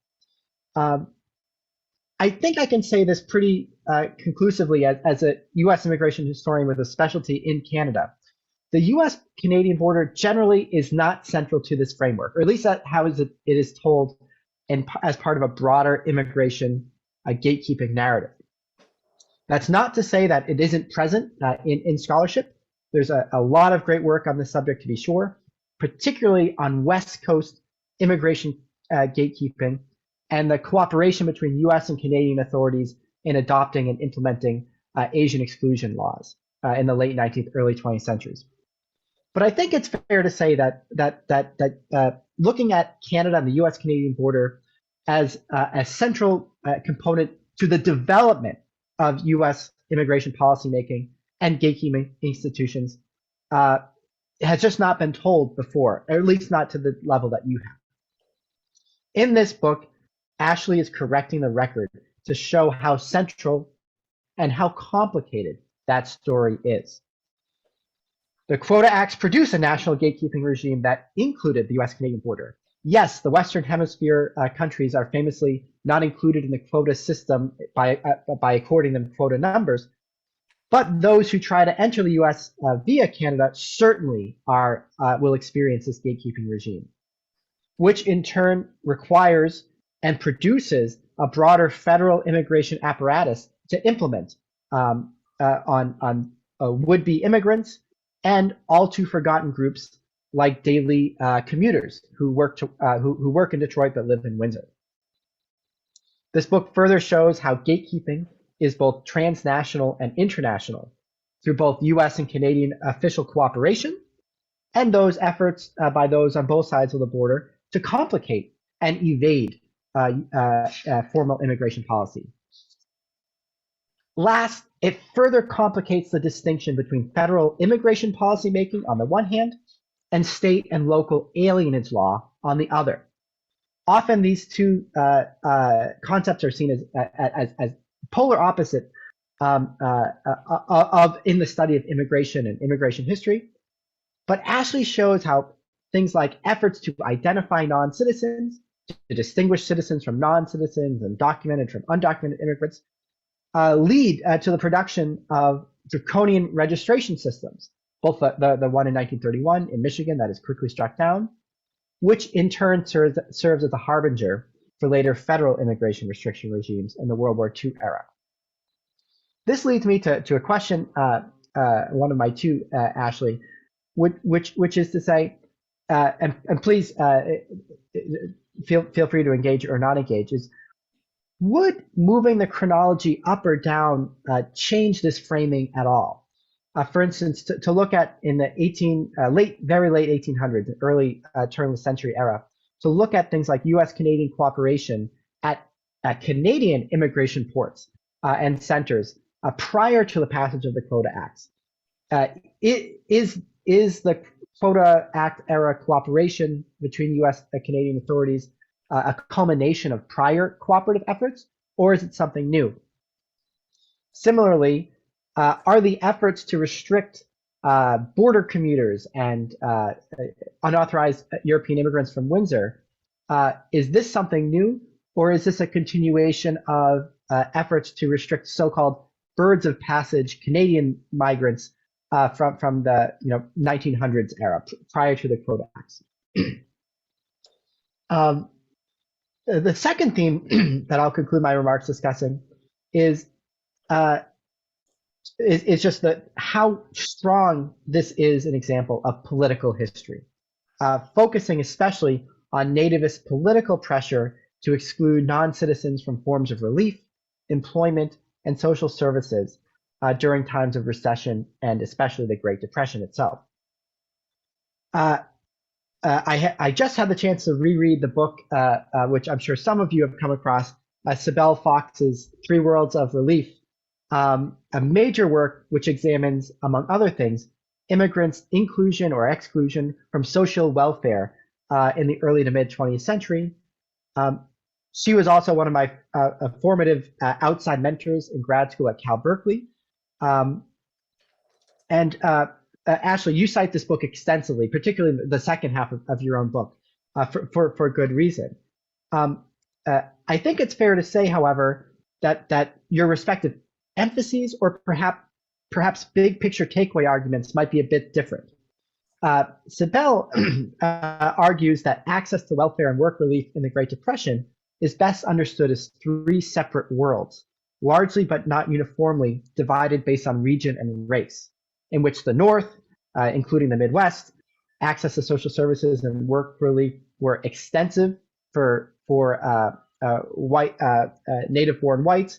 I think I can say this pretty conclusively as a US immigration historian with a specialty in Canada. The US-Canadian border generally is not central to this framework, or at least that's how it is told as part of a broader immigration gatekeeping narrative. That's not to say that it isn't present in scholarship. There's a lot of great work on this subject, to be sure, particularly on West Coast immigration gatekeeping and the cooperation between US and Canadian authorities in adopting and implementing Asian exclusion laws in the late 19th, early 20th centuries. But I think it's fair to say that looking at Canada and the US-Canadian border as a central component to the development of US immigration policymaking and gatekeeping institutions has just not been told before, or at least not to the level that you have. In this book, Ashley is correcting the record to show how central and how complicated that story is. The Quota Acts produced a national gatekeeping regime that included the US-Canadian border. Yes, the Western Hemisphere countries are famously not included in the quota system by according them quota numbers, but those who try to enter the US via Canada certainly will experience this gatekeeping regime, which in turn requires and produces a broader federal immigration apparatus to implement on would-be immigrants and all too forgotten groups like daily commuters who work in Detroit but live in Windsor. This book further shows how gatekeeping is both transnational and international through both US and Canadian official cooperation and those efforts by those on both sides of the border to complicate and evade formal immigration policy. Last, it further complicates the distinction between federal immigration policy making on the one hand and state and local alienage law on the other. Often these two concepts are seen as polar opposite in the study of immigration and immigration history. But Ashley shows how things like efforts to identify non-citizens, to distinguish citizens from non-citizens and documented from undocumented immigrants, lead to the production of draconian registration systems, both the one in 1931 in Michigan that is quickly struck down, which in turn serves as a harbinger for later federal immigration restriction regimes in the World War II era. This leads me to a question, one of my two, Ashley, which is to say, and please feel free to engage or not engage, is would moving the chronology up or down change this framing at all? For instance, to look at in the very late 1800s, early turn of the century era, to look at things like US-Canadian cooperation at Canadian immigration ports and centers prior to the passage of the Quota Acts. Is the Quota Act era cooperation between US and Canadian authorities a culmination of prior cooperative efforts, or is it something new? Similarly, are the efforts to restrict border commuters and unauthorized European immigrants from Windsor, is this something new, or is this a continuation of efforts to restrict so-called birds of passage Canadian migrants from the 1900s era, prior to the Quota Acts? The second theme that I'll conclude my remarks discussing is just how strong this is an example of political history, focusing especially on nativist political pressure to exclude non-citizens from forms of relief employment, and social services during times of recession and especially the Great Depression itself. I just had the chance to reread the book, which I'm sure some of you have come across, Sibel Fox's Three Worlds of Relief, a major work which examines, among other things, immigrants' inclusion or exclusion from social welfare in the early to mid 20th century. She was also one of my formative outside mentors in grad school at Cal Berkeley. Ashley, you cite this book extensively, particularly the second half of your own book, for good reason. I think it's fair to say, however, that your respective emphases or perhaps big picture takeaway arguments might be a bit different. Sibel argues that access to welfare and work relief in the Great Depression is best understood as three separate worlds, largely but not uniformly divided based on region and race, in which the North, including the Midwest, access to social services and work relief were extensive for white native-born whites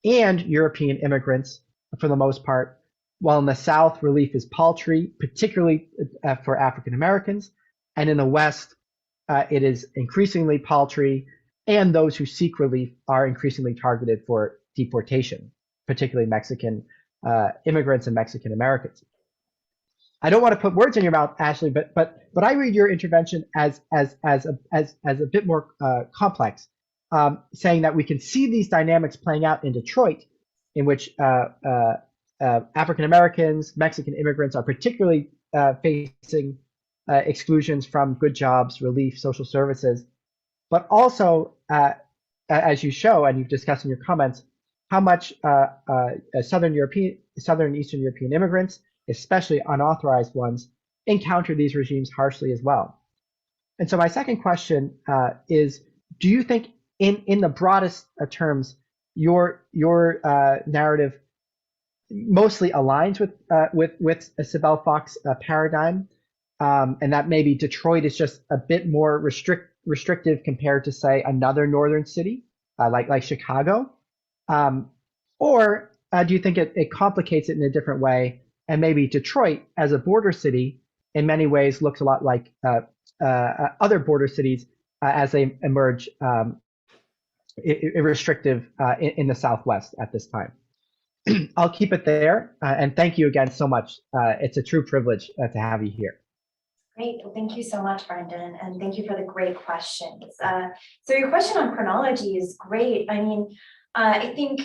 and European immigrants for the most part, while in the South relief is paltry, particularly for African Americans, and in the West it is increasingly paltry, and those who seek relief are increasingly targeted for deportation, particularly Mexican immigrants and Mexican Americans. I don't want to put words in your mouth, Ashley, but I read your intervention as a bit more complex, saying that we can see these dynamics playing out in Detroit, in which African Americans, Mexican immigrants are particularly facing exclusions from good jobs, relief, social services, but also, as you show and you've discussed in your comments, how much Southern and Eastern European immigrants, especially unauthorized ones, encounter these regimes harshly as well. And so my second question is, do you think in the broadest terms, your narrative mostly aligns with a Sibel Fox paradigm, and that maybe Detroit is just a bit more restrictive compared to, say, another northern city like Chicago, or do you think it complicates it in a different way, and maybe Detroit as a border city in many ways looks a lot like other border cities as they emerge restrictive in the Southwest at this time? I'll keep it there, and thank you again so much. It's a true privilege to have you here. Great. Well, thank you so much, Brendan, and thank you for the great questions. So your question on chronology is great. I mean, I think,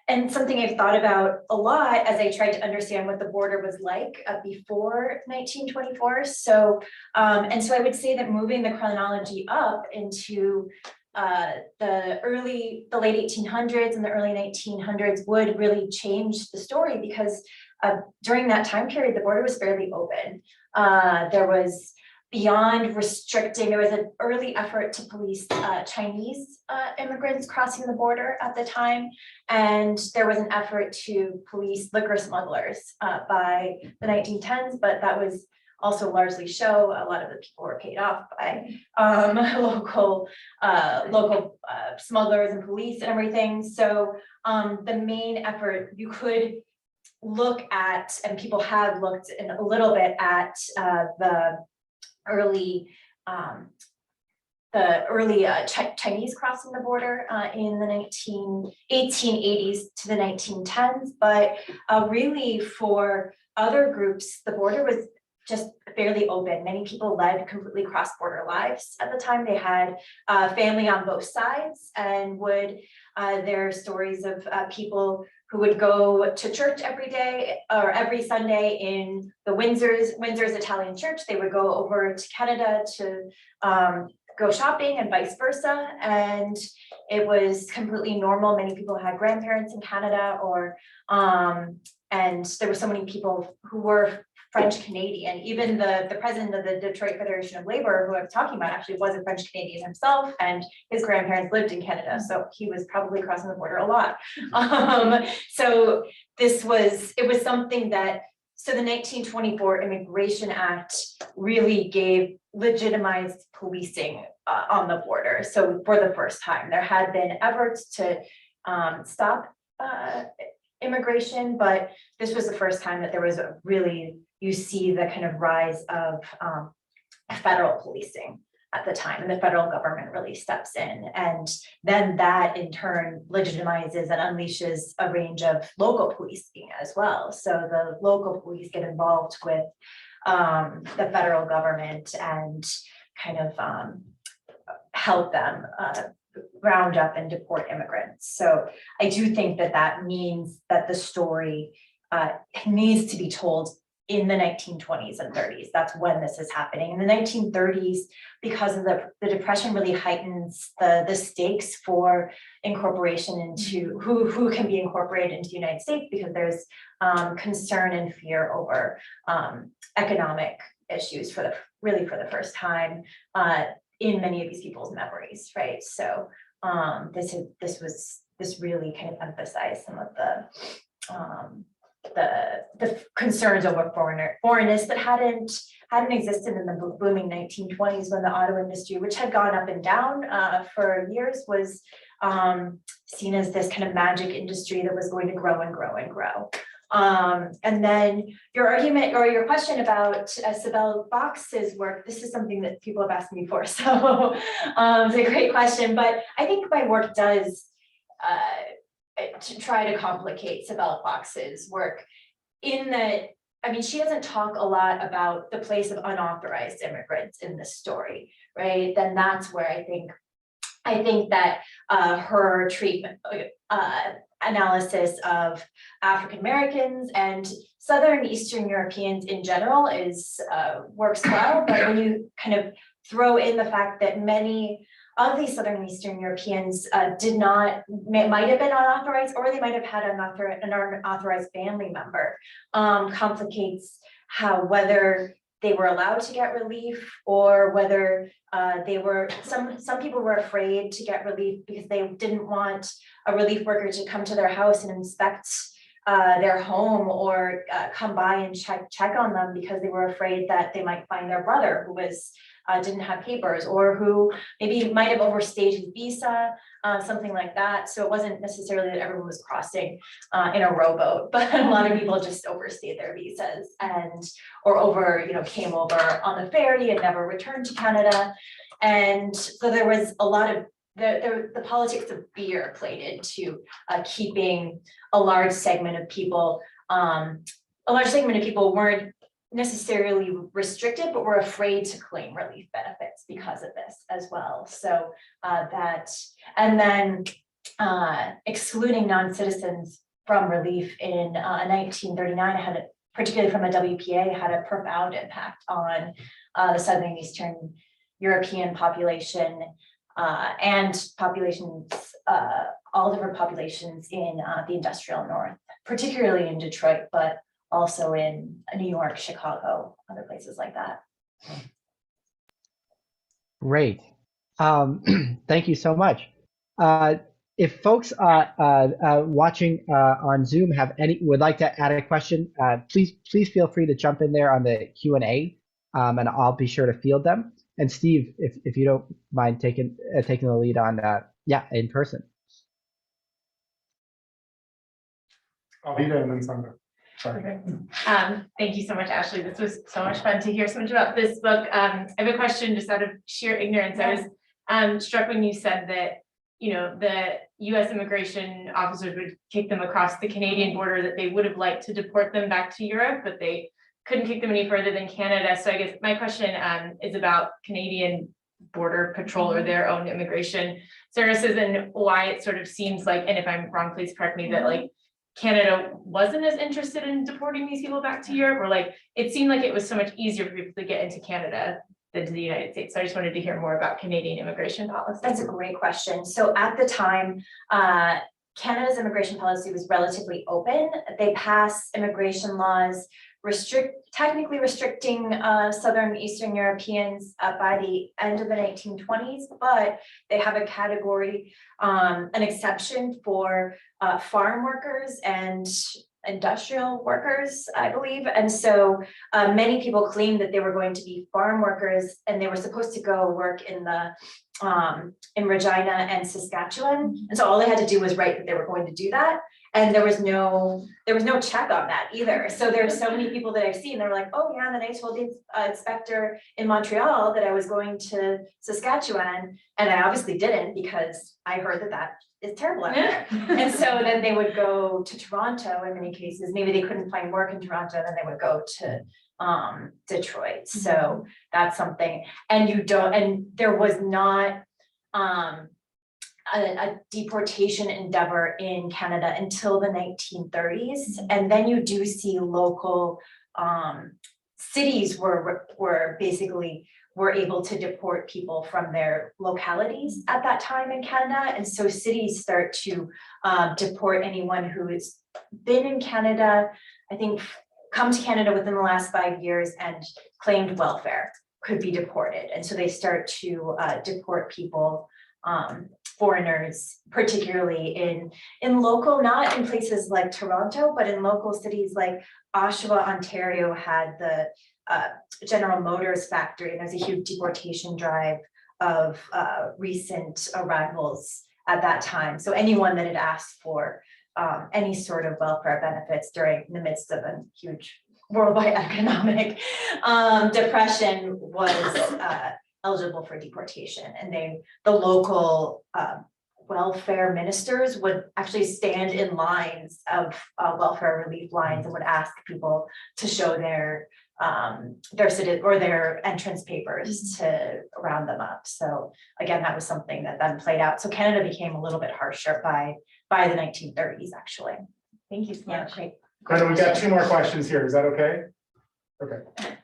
and something I've thought about a lot as I tried to understand what the border was like before 1924. So, and so I would say that moving the chronology up into the late 1800s and the early 1900s would really change the story, because during that time period, the border was fairly open. There was, beyond restricting, there was an early effort to police Chinese immigrants crossing the border at the time. And there was an effort to police liquor smugglers by the 1910s, but that was also largely show. A lot of the people were paid off by local smugglers and police and everything. So the main effort, you could look at, and people have looked in a little bit at the early Chinese crossing the border in the 1880s to the 1910s, but really for other groups, the border was just fairly open. Many people led completely cross-border lives at the time. They had family on both sides, and there are stories of people who would go to church every day or every Sunday in the Windsor's Italian church. They would go over to Canada to go shopping and vice versa. And it was completely normal. Many people had grandparents in Canada, and there were so many people who were French Canadian. Even the president of the Detroit Federation of Labor, who I was talking about, actually was a French Canadian himself, and his grandparents lived in Canada, so he was probably crossing the border a lot. So it was something that, so the 1924 Immigration Act really legitimized policing on the border. So for the first time, there had been efforts to stop immigration, but this was the first time that there was a really, you see the kind of rise of federal policing at the time, and the federal government really steps in, and then that in turn legitimizes and unleashes a range of local policing as well. So the local police get involved with the federal government and kind of help them round up and deport immigrants. So I do think that that means that the story needs to be told in the 1920s and 30s. That's when this is happening. In the 1930s, because of the Depression really heightens the stakes for incorporation into who can be incorporated into the United States, because there's concern and fear over economic issues for the first time in many of these people's memories, right? So this really kind of emphasized some of the concerns over foreignness that hadn't existed in the booming 1920s, when the auto industry, which had gone up and down for years, was seen as this kind of magic industry that was going to grow and grow and grow. And then your argument or your question about Sibel Fox's work, this is something that people have asked me before, so it's a great question. But I think my work does to try to complicate Sibel Fox's work in that, I mean, she doesn't talk a lot about the place of unauthorized immigrants in this story, right? Then that's where I think that her treatment, analysis of African Americans and Southern Eastern Europeans in general works well. But when you kind of throw in the fact that many of these Southern Eastern Europeans might have been unauthorized, or they might have had an unauthorized family member, complicates whether they were allowed to get relief, or whether some people were afraid to get relief because they didn't want a relief worker to come to their house and inspect their home, or come by and check on them, because they were afraid that they might find their brother who didn't have papers, or who maybe might have overstayed his visa, something like that. So it wasn't necessarily that everyone was crossing in a rowboat, but a lot of people just overstayed their visas or came over on the ferry and never returned to Canada. And so there was a lot of the politics of fear played into keeping a large segment of people. A large segment of people weren't necessarily restricted, but were afraid to claim relief benefits because of this as well. So and then excluding non-citizens from relief in 1939 particularly from a WPA, had a profound impact on the Southern Eastern European population and populations, all different populations in the industrial North, particularly in Detroit, but also in New York, Chicago, other places like that. Great. Thank you so much. If folks watching on Zoom would like to add a question, please feel free to jump in there on the Q&A, and I'll be sure to field them. And Steve, if you don't mind taking the lead on in person. I'll be there and then Sandra. Sorry. Thank you so much, Ashley. This was so much fun to hear so much about this book. I have a question just out of sheer ignorance. I was struck when you said that, the U.S. immigration officers would kick them across the Canadian border, that they would have liked to deport them back to Europe, but they couldn't kick them any further than Canada. So I guess my question is about Canadian Border Patrol or their own immigration services, and why it sort of seems like, and if I'm wrong, please correct me, that like Canada wasn't as interested in deporting these people back to Europe, or like it seemed like it was so much easier for people to get into Canada than to the United States. So I just wanted to hear more about Canadian immigration policy. That's a great question. So at the time, Canada's immigration policy was relatively open. They passed immigration laws technically restricting Southern Eastern Europeans by the end of the 1920s, but they have a category, an exception for farm workers and industrial workers, I believe. And so many people claimed that they were going to be farm workers, and they were supposed to go work in the in Regina and Saskatchewan. And so all they had to do was write that they were going to do that. And there was no check on that either. So there are so many people that I've seen, they're like, oh yeah, and then I told the inspector in Montreal that I was going to Saskatchewan, and I obviously didn't because I heard that that is terrible out there. And so then they would go to Toronto in many cases. Maybe they couldn't find work in Toronto, then they would go to Detroit. So that's something. And there was not a deportation endeavor in Canada until the 1930s. And then you do see local cities were basically able to deport people from their localities at that time in Canada. And so cities start to deport anyone who has been in Canada, I think, come to Canada within the last 5 years and claimed welfare could be deported. And so they start to deport people, foreigners, particularly in local, not in places like Toronto, but in local cities like Oshawa, Ontario had the General Motors factory, and there's a huge deportation drive of recent arrivals at that time. So anyone that had asked for any sort of welfare benefits during the midst of a huge worldwide economic depression was eligible for deportation. And the local welfare ministers would actually stand in lines of welfare relief lines and would ask people to show their citizen or their entrance papers to round them up. So again, that was something that then played out. So Canada became a little bit harsher by the 1930s, actually. Thank you so Yeah, much. great. Brenda, we got 2 more questions here. Is that okay? Okay.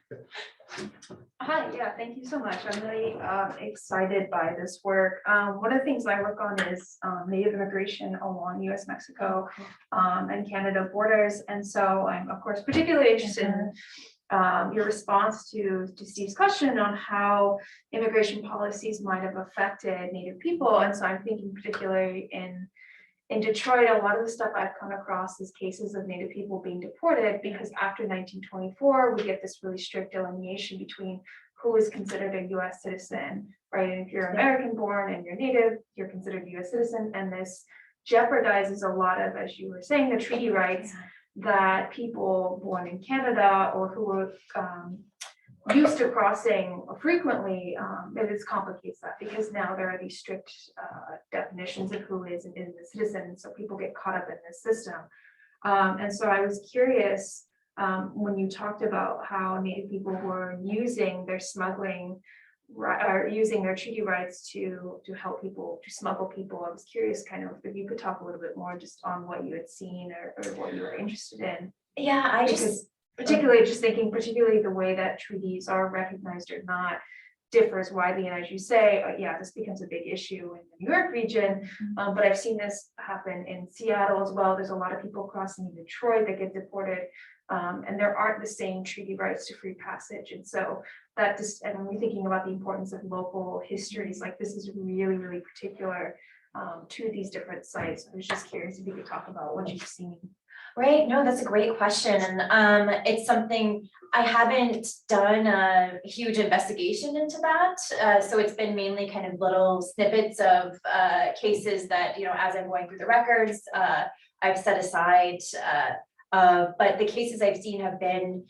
Hi, yeah, thank you so much. I'm really excited by this work. One of the things I work on is Native immigration along US-Mexico and Canada borders. And so I'm, of course, particularly interested in your response to Steve's question on how immigration policies might have affected Native people. And so I'm thinking particularly in Detroit, a lot of the stuff I've come across is cases of Native people being deported because after 1924, we get this really strict delineation between who is considered a US citizen, right? And if you're American born and you're Native, you're considered a US citizen. And this jeopardizes a lot of, as you were saying, the treaty rights that people born in Canada or who were used to crossing frequently, it complicates that because now there are these strict definitions of who is a citizen, so people get caught up in this system. And so I was curious when you talked about how Native people were using their smuggling or using their treaty rights to help people, to smuggle people. I was curious kind of if you could talk a little bit more just on what you had seen or what you were interested in. Yeah, Particularly just thinking, particularly the way that treaties are recognized or not differs widely. And as you say, yeah, this becomes a big issue in the New York region, but I've seen this happen in Seattle as well. There's a lot of people crossing in Detroit that get deported, and there aren't the same treaty rights to free passage. And so that just, and when we're thinking about the importance of local histories, like this is really, really particular to these different sites. I was just curious if you could talk about what you've seen. Right, no, that's a great question. And it's something I haven't done a huge investigation into that. So it's been mainly kind of little snippets of cases that, you know, as I'm going through the records, I've set aside. But the cases I've seen have been,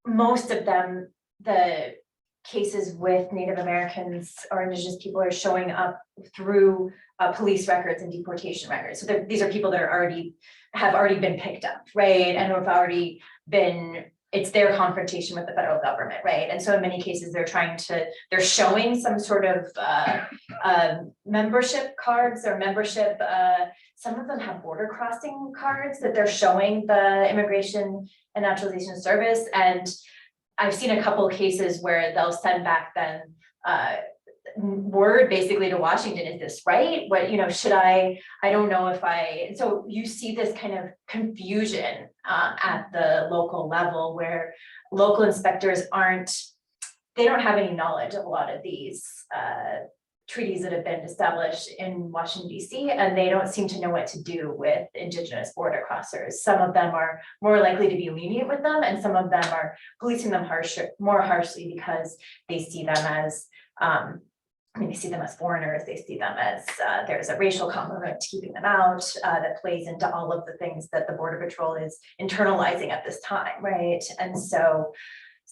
most of them, the cases with Native Americans or Indigenous people are showing up through police records and deportation records. So these are people that have already been picked up, right? And have already been, it's their confrontation with the federal government, right? And so in many cases, they're showing some sort of membership cards or membership, some of them have border crossing cards that they're showing the Immigration and Naturalization Service. And I've seen a couple of cases where they'll send back then word basically to Washington, is this right? What, you know, should I don't know if so you see this kind of confusion at the local level where local inspectors they don't have any knowledge of a lot of these treaties that have been established in Washington, DC, and they don't seem to know what to do with Indigenous border crossers. Some of them are more likely to be lenient with them, and some of them are policing them more harshly because they see them as I mean, they see them as foreigners, they see them as, there's a racial component to keeping them out, that plays into all of the things that the Border Patrol is internalizing at this time, right? And so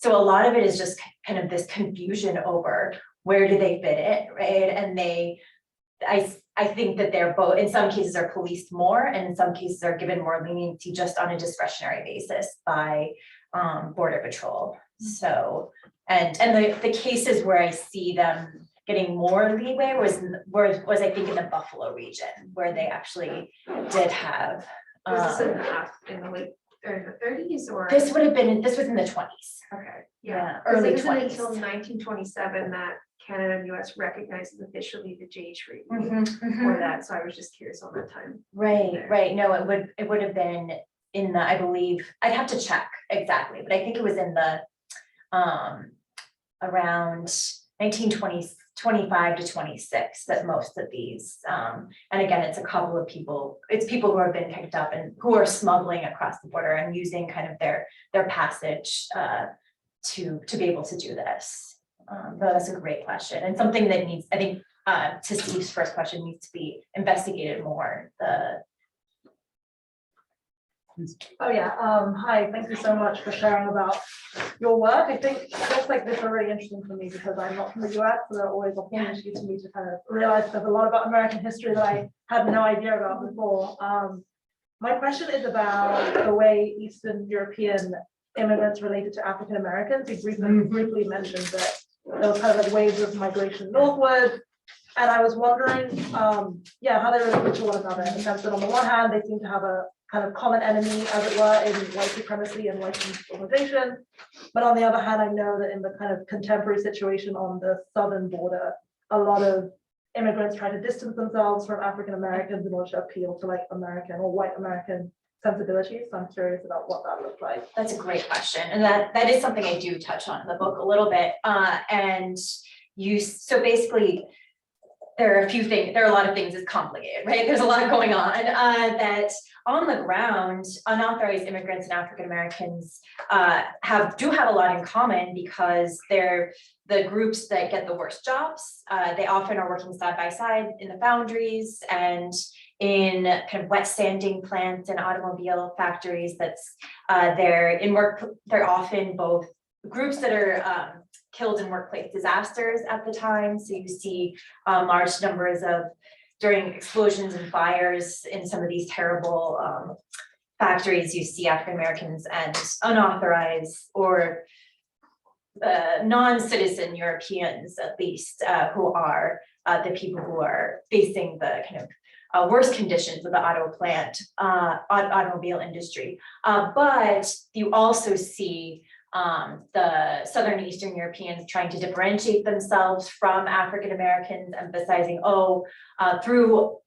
a lot of it is just kind of this confusion over where do they fit in, right? And I think that they're both, in some cases are policed more, and in some cases are given more leniency just on a discretionary basis by Border Patrol. So, and the cases where I see them getting more leeway was I think in the Buffalo region, where they actually did have. Was this in the late or the 30s or? This was in the 20s. Okay, Yeah, early early 20s. 20s. Until 1927 that Canada and US recognizes officially the J Treaty for that. So I was just curious on that time. Right. No, it would have been in the, I believe, I'd have to check exactly, but I think it was in the around 1925 to 26 that most of these, and again, it's a couple of people, it's people who have been picked up and who are smuggling across the border and using kind of their passage to be able to do this. But that's a great question, and something that needs, I think, to Steve's first question, needs to be investigated more. Oh yeah, hi, thank you so much for sharing about your work. I think just like this are really interesting for me because I'm not from the US, so there are always opportunities for me to kind of realize there's a lot about American history that I had no idea about before. My question is about the way Eastern European immigrants related to African Americans. You briefly mentioned that there was kind of like waves of migration northward. And I was wondering, how they relate to one another in the sense that on the one hand, they seem to have a kind of common enemy, as it were, in white supremacy and white organization. But on the other hand, I know that in the kind of contemporary situation on the southern border, a lot of immigrants try to distance themselves from African Americans in order to appeal to like American or white American sensibilities. So I'm curious about what that looks like. That's a great question, and that is something I do touch on in the book a little bit. So basically, there are a few things, there are a lot of things that's complicated, right? There's a lot going on that on the ground, unauthorized immigrants and African Americans do have a lot in common because they're the groups that get the worst jobs. They often are working side by side in the foundries and in kind of wet sanding plants and automobile factories. They're often both groups that are killed in workplace disasters at the time. So you see large numbers during explosions and fires in some of these terrible factories, you see African Americans and unauthorized or non-citizen Europeans, at least, who are the people who are facing the kind of worst conditions of the automobile industry. But you also see the Southern and Eastern Europeans trying to differentiate themselves from African Americans, emphasizing, through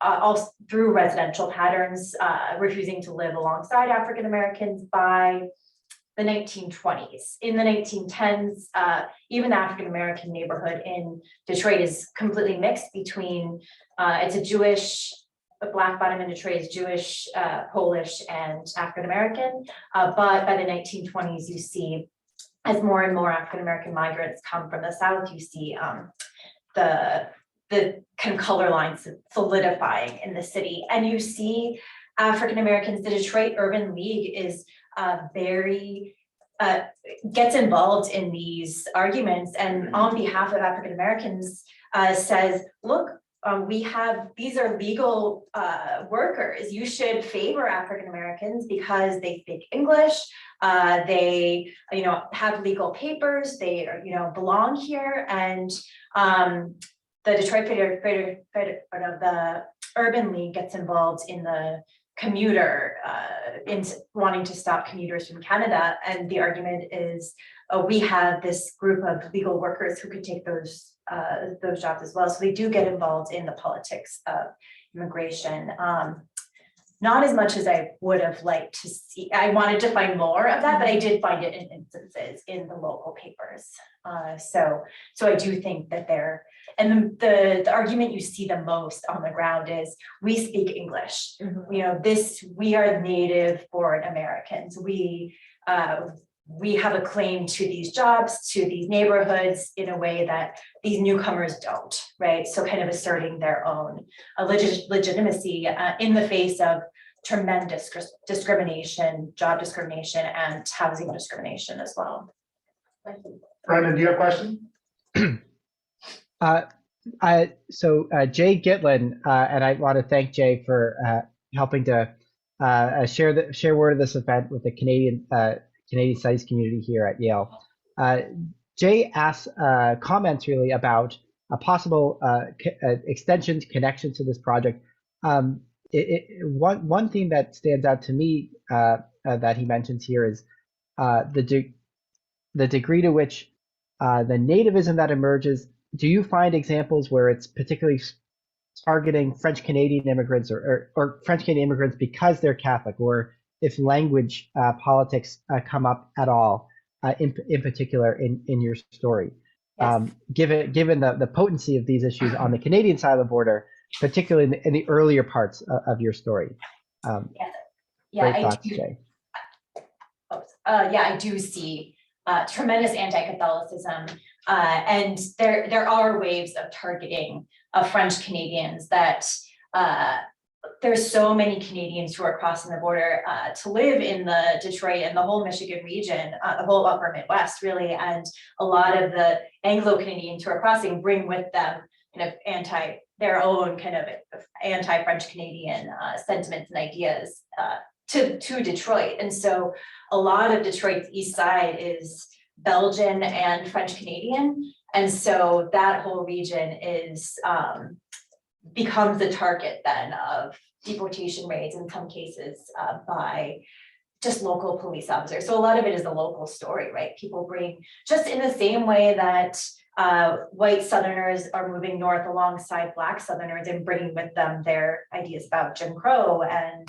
residential patterns, refusing to live alongside African Americans by the 1920s. In the 1910s, even the African American neighborhood in Detroit is completely mixed between, it's a Jewish, Black bottom in Detroit is Jewish, Polish, and African American. But by the 1920s, you see, as more and more African American migrants come from the South, you see the kind of color lines solidifying in the city, and you see African Americans. The Detroit Urban League is gets involved in these arguments, and on behalf of African Americans says, look, these are legal workers. You should favor African Americans because they speak English. They, have legal papers. They are, belong here. And the Detroit the Urban League gets involved in the commuter, in wanting to stop commuters from Canada. And the argument is, we have this group of legal workers who could take those jobs as well. So they do get involved in the politics of immigration. Not as much as I would have liked to see. I wanted to find more of that, but I did find it in instances in the local papers. So I do think that the argument you see the most on the ground is, we speak English. We are native born Americans. we have a claim to these jobs, to these neighborhoods in a way that these newcomers don't, right? So kind of asserting their own legitimacy in the face of tremendous discrimination, job discrimination, and housing discrimination as well. Brendan, do you have a question? Jay Gitlin, and I want to thank Jay for helping to share word of this event with the Canadian Studies community here at Yale. Jay asks comments really about a possible extension, connection to this project. One theme that stands out to me that he mentions here is the degree to which the nativism that emerges. Do you find examples where it's particularly targeting French Canadian immigrants or French Canadian immigrants because they're Catholic, or if language politics come up at all in particular in your story? Yes. Given the potency of these issues on the Canadian side of the border, particularly in the earlier parts of your story. Yeah, Great thoughts, Jay. I do see tremendous anti-Catholicism, and there are waves of targeting of French Canadians that there's so many Canadians who are crossing the border to live in the Detroit and the whole Michigan region, the whole upper Midwest really, and a lot of the Anglo-Canadians who are crossing bring with them kind of their own kind of anti-French Canadian sentiments and ideas to Detroit. And so a lot of Detroit's east side is Belgian and French Canadian. And so that whole region is becomes the target then of deportation raids in some cases by just local police officers. So a lot of it is a local story, right? People bring, just in the same way that white Southerners are moving north alongside Black Southerners and bringing with them their ideas about Jim Crow and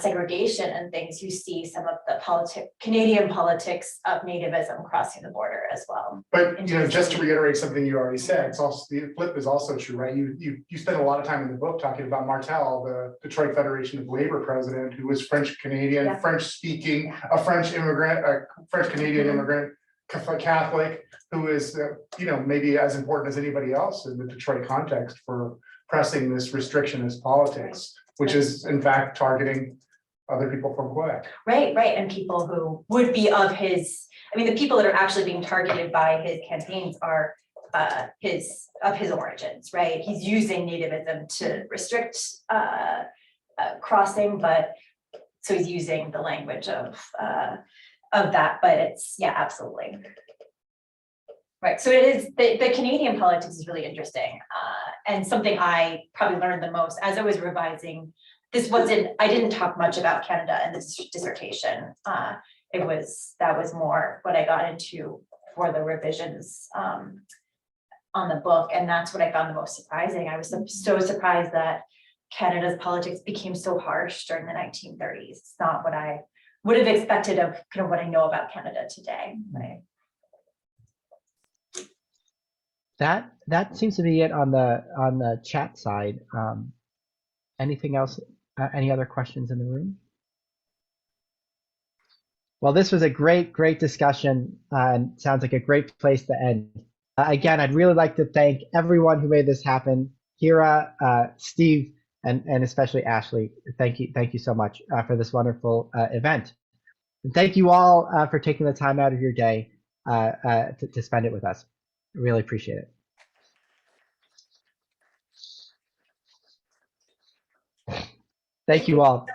segregation and things. You see some of the Canadian politics of nativism crossing the border as well. But just to reiterate something you already said, it's also the flip is also true, right? You spend a lot of time in the book talking about Martel, the Detroit Federation of Labor president, who was French Canadian, Yeah. French speaking, a French immigrant, a French Canadian immigrant, Catholic, who is maybe as important as anybody else in the Detroit context for pressing this restrictionist politics, which is in fact targeting other people from Quebec. Right, and people who would be of his, the people that are actually being targeted by his campaigns are his origins, right? He's using nativism to restrict crossing, but so he's using the language of that, but it's, yeah, absolutely. Right, so it is, the Canadian politics is really interesting, and something I probably learned the most as I was revising. I didn't talk much about Canada in this dissertation. That was more what I got into for the revisions on the book, and that's what I found the most surprising. I was so surprised that Canada's politics became so harsh during the 1930s. It's not what I would have expected of kind of what I know about Canada today, right? That seems to be it on the chat side. Anything else? Any other questions in the room? Well, this was a great discussion, and sounds like a great place to end. Again, I'd really like to thank everyone who made this happen. Kira, Steve, and especially Ashley. Thank you so much for this wonderful event. And thank you all for taking the time out of your day to spend it with us. Really appreciate it. Thank you all.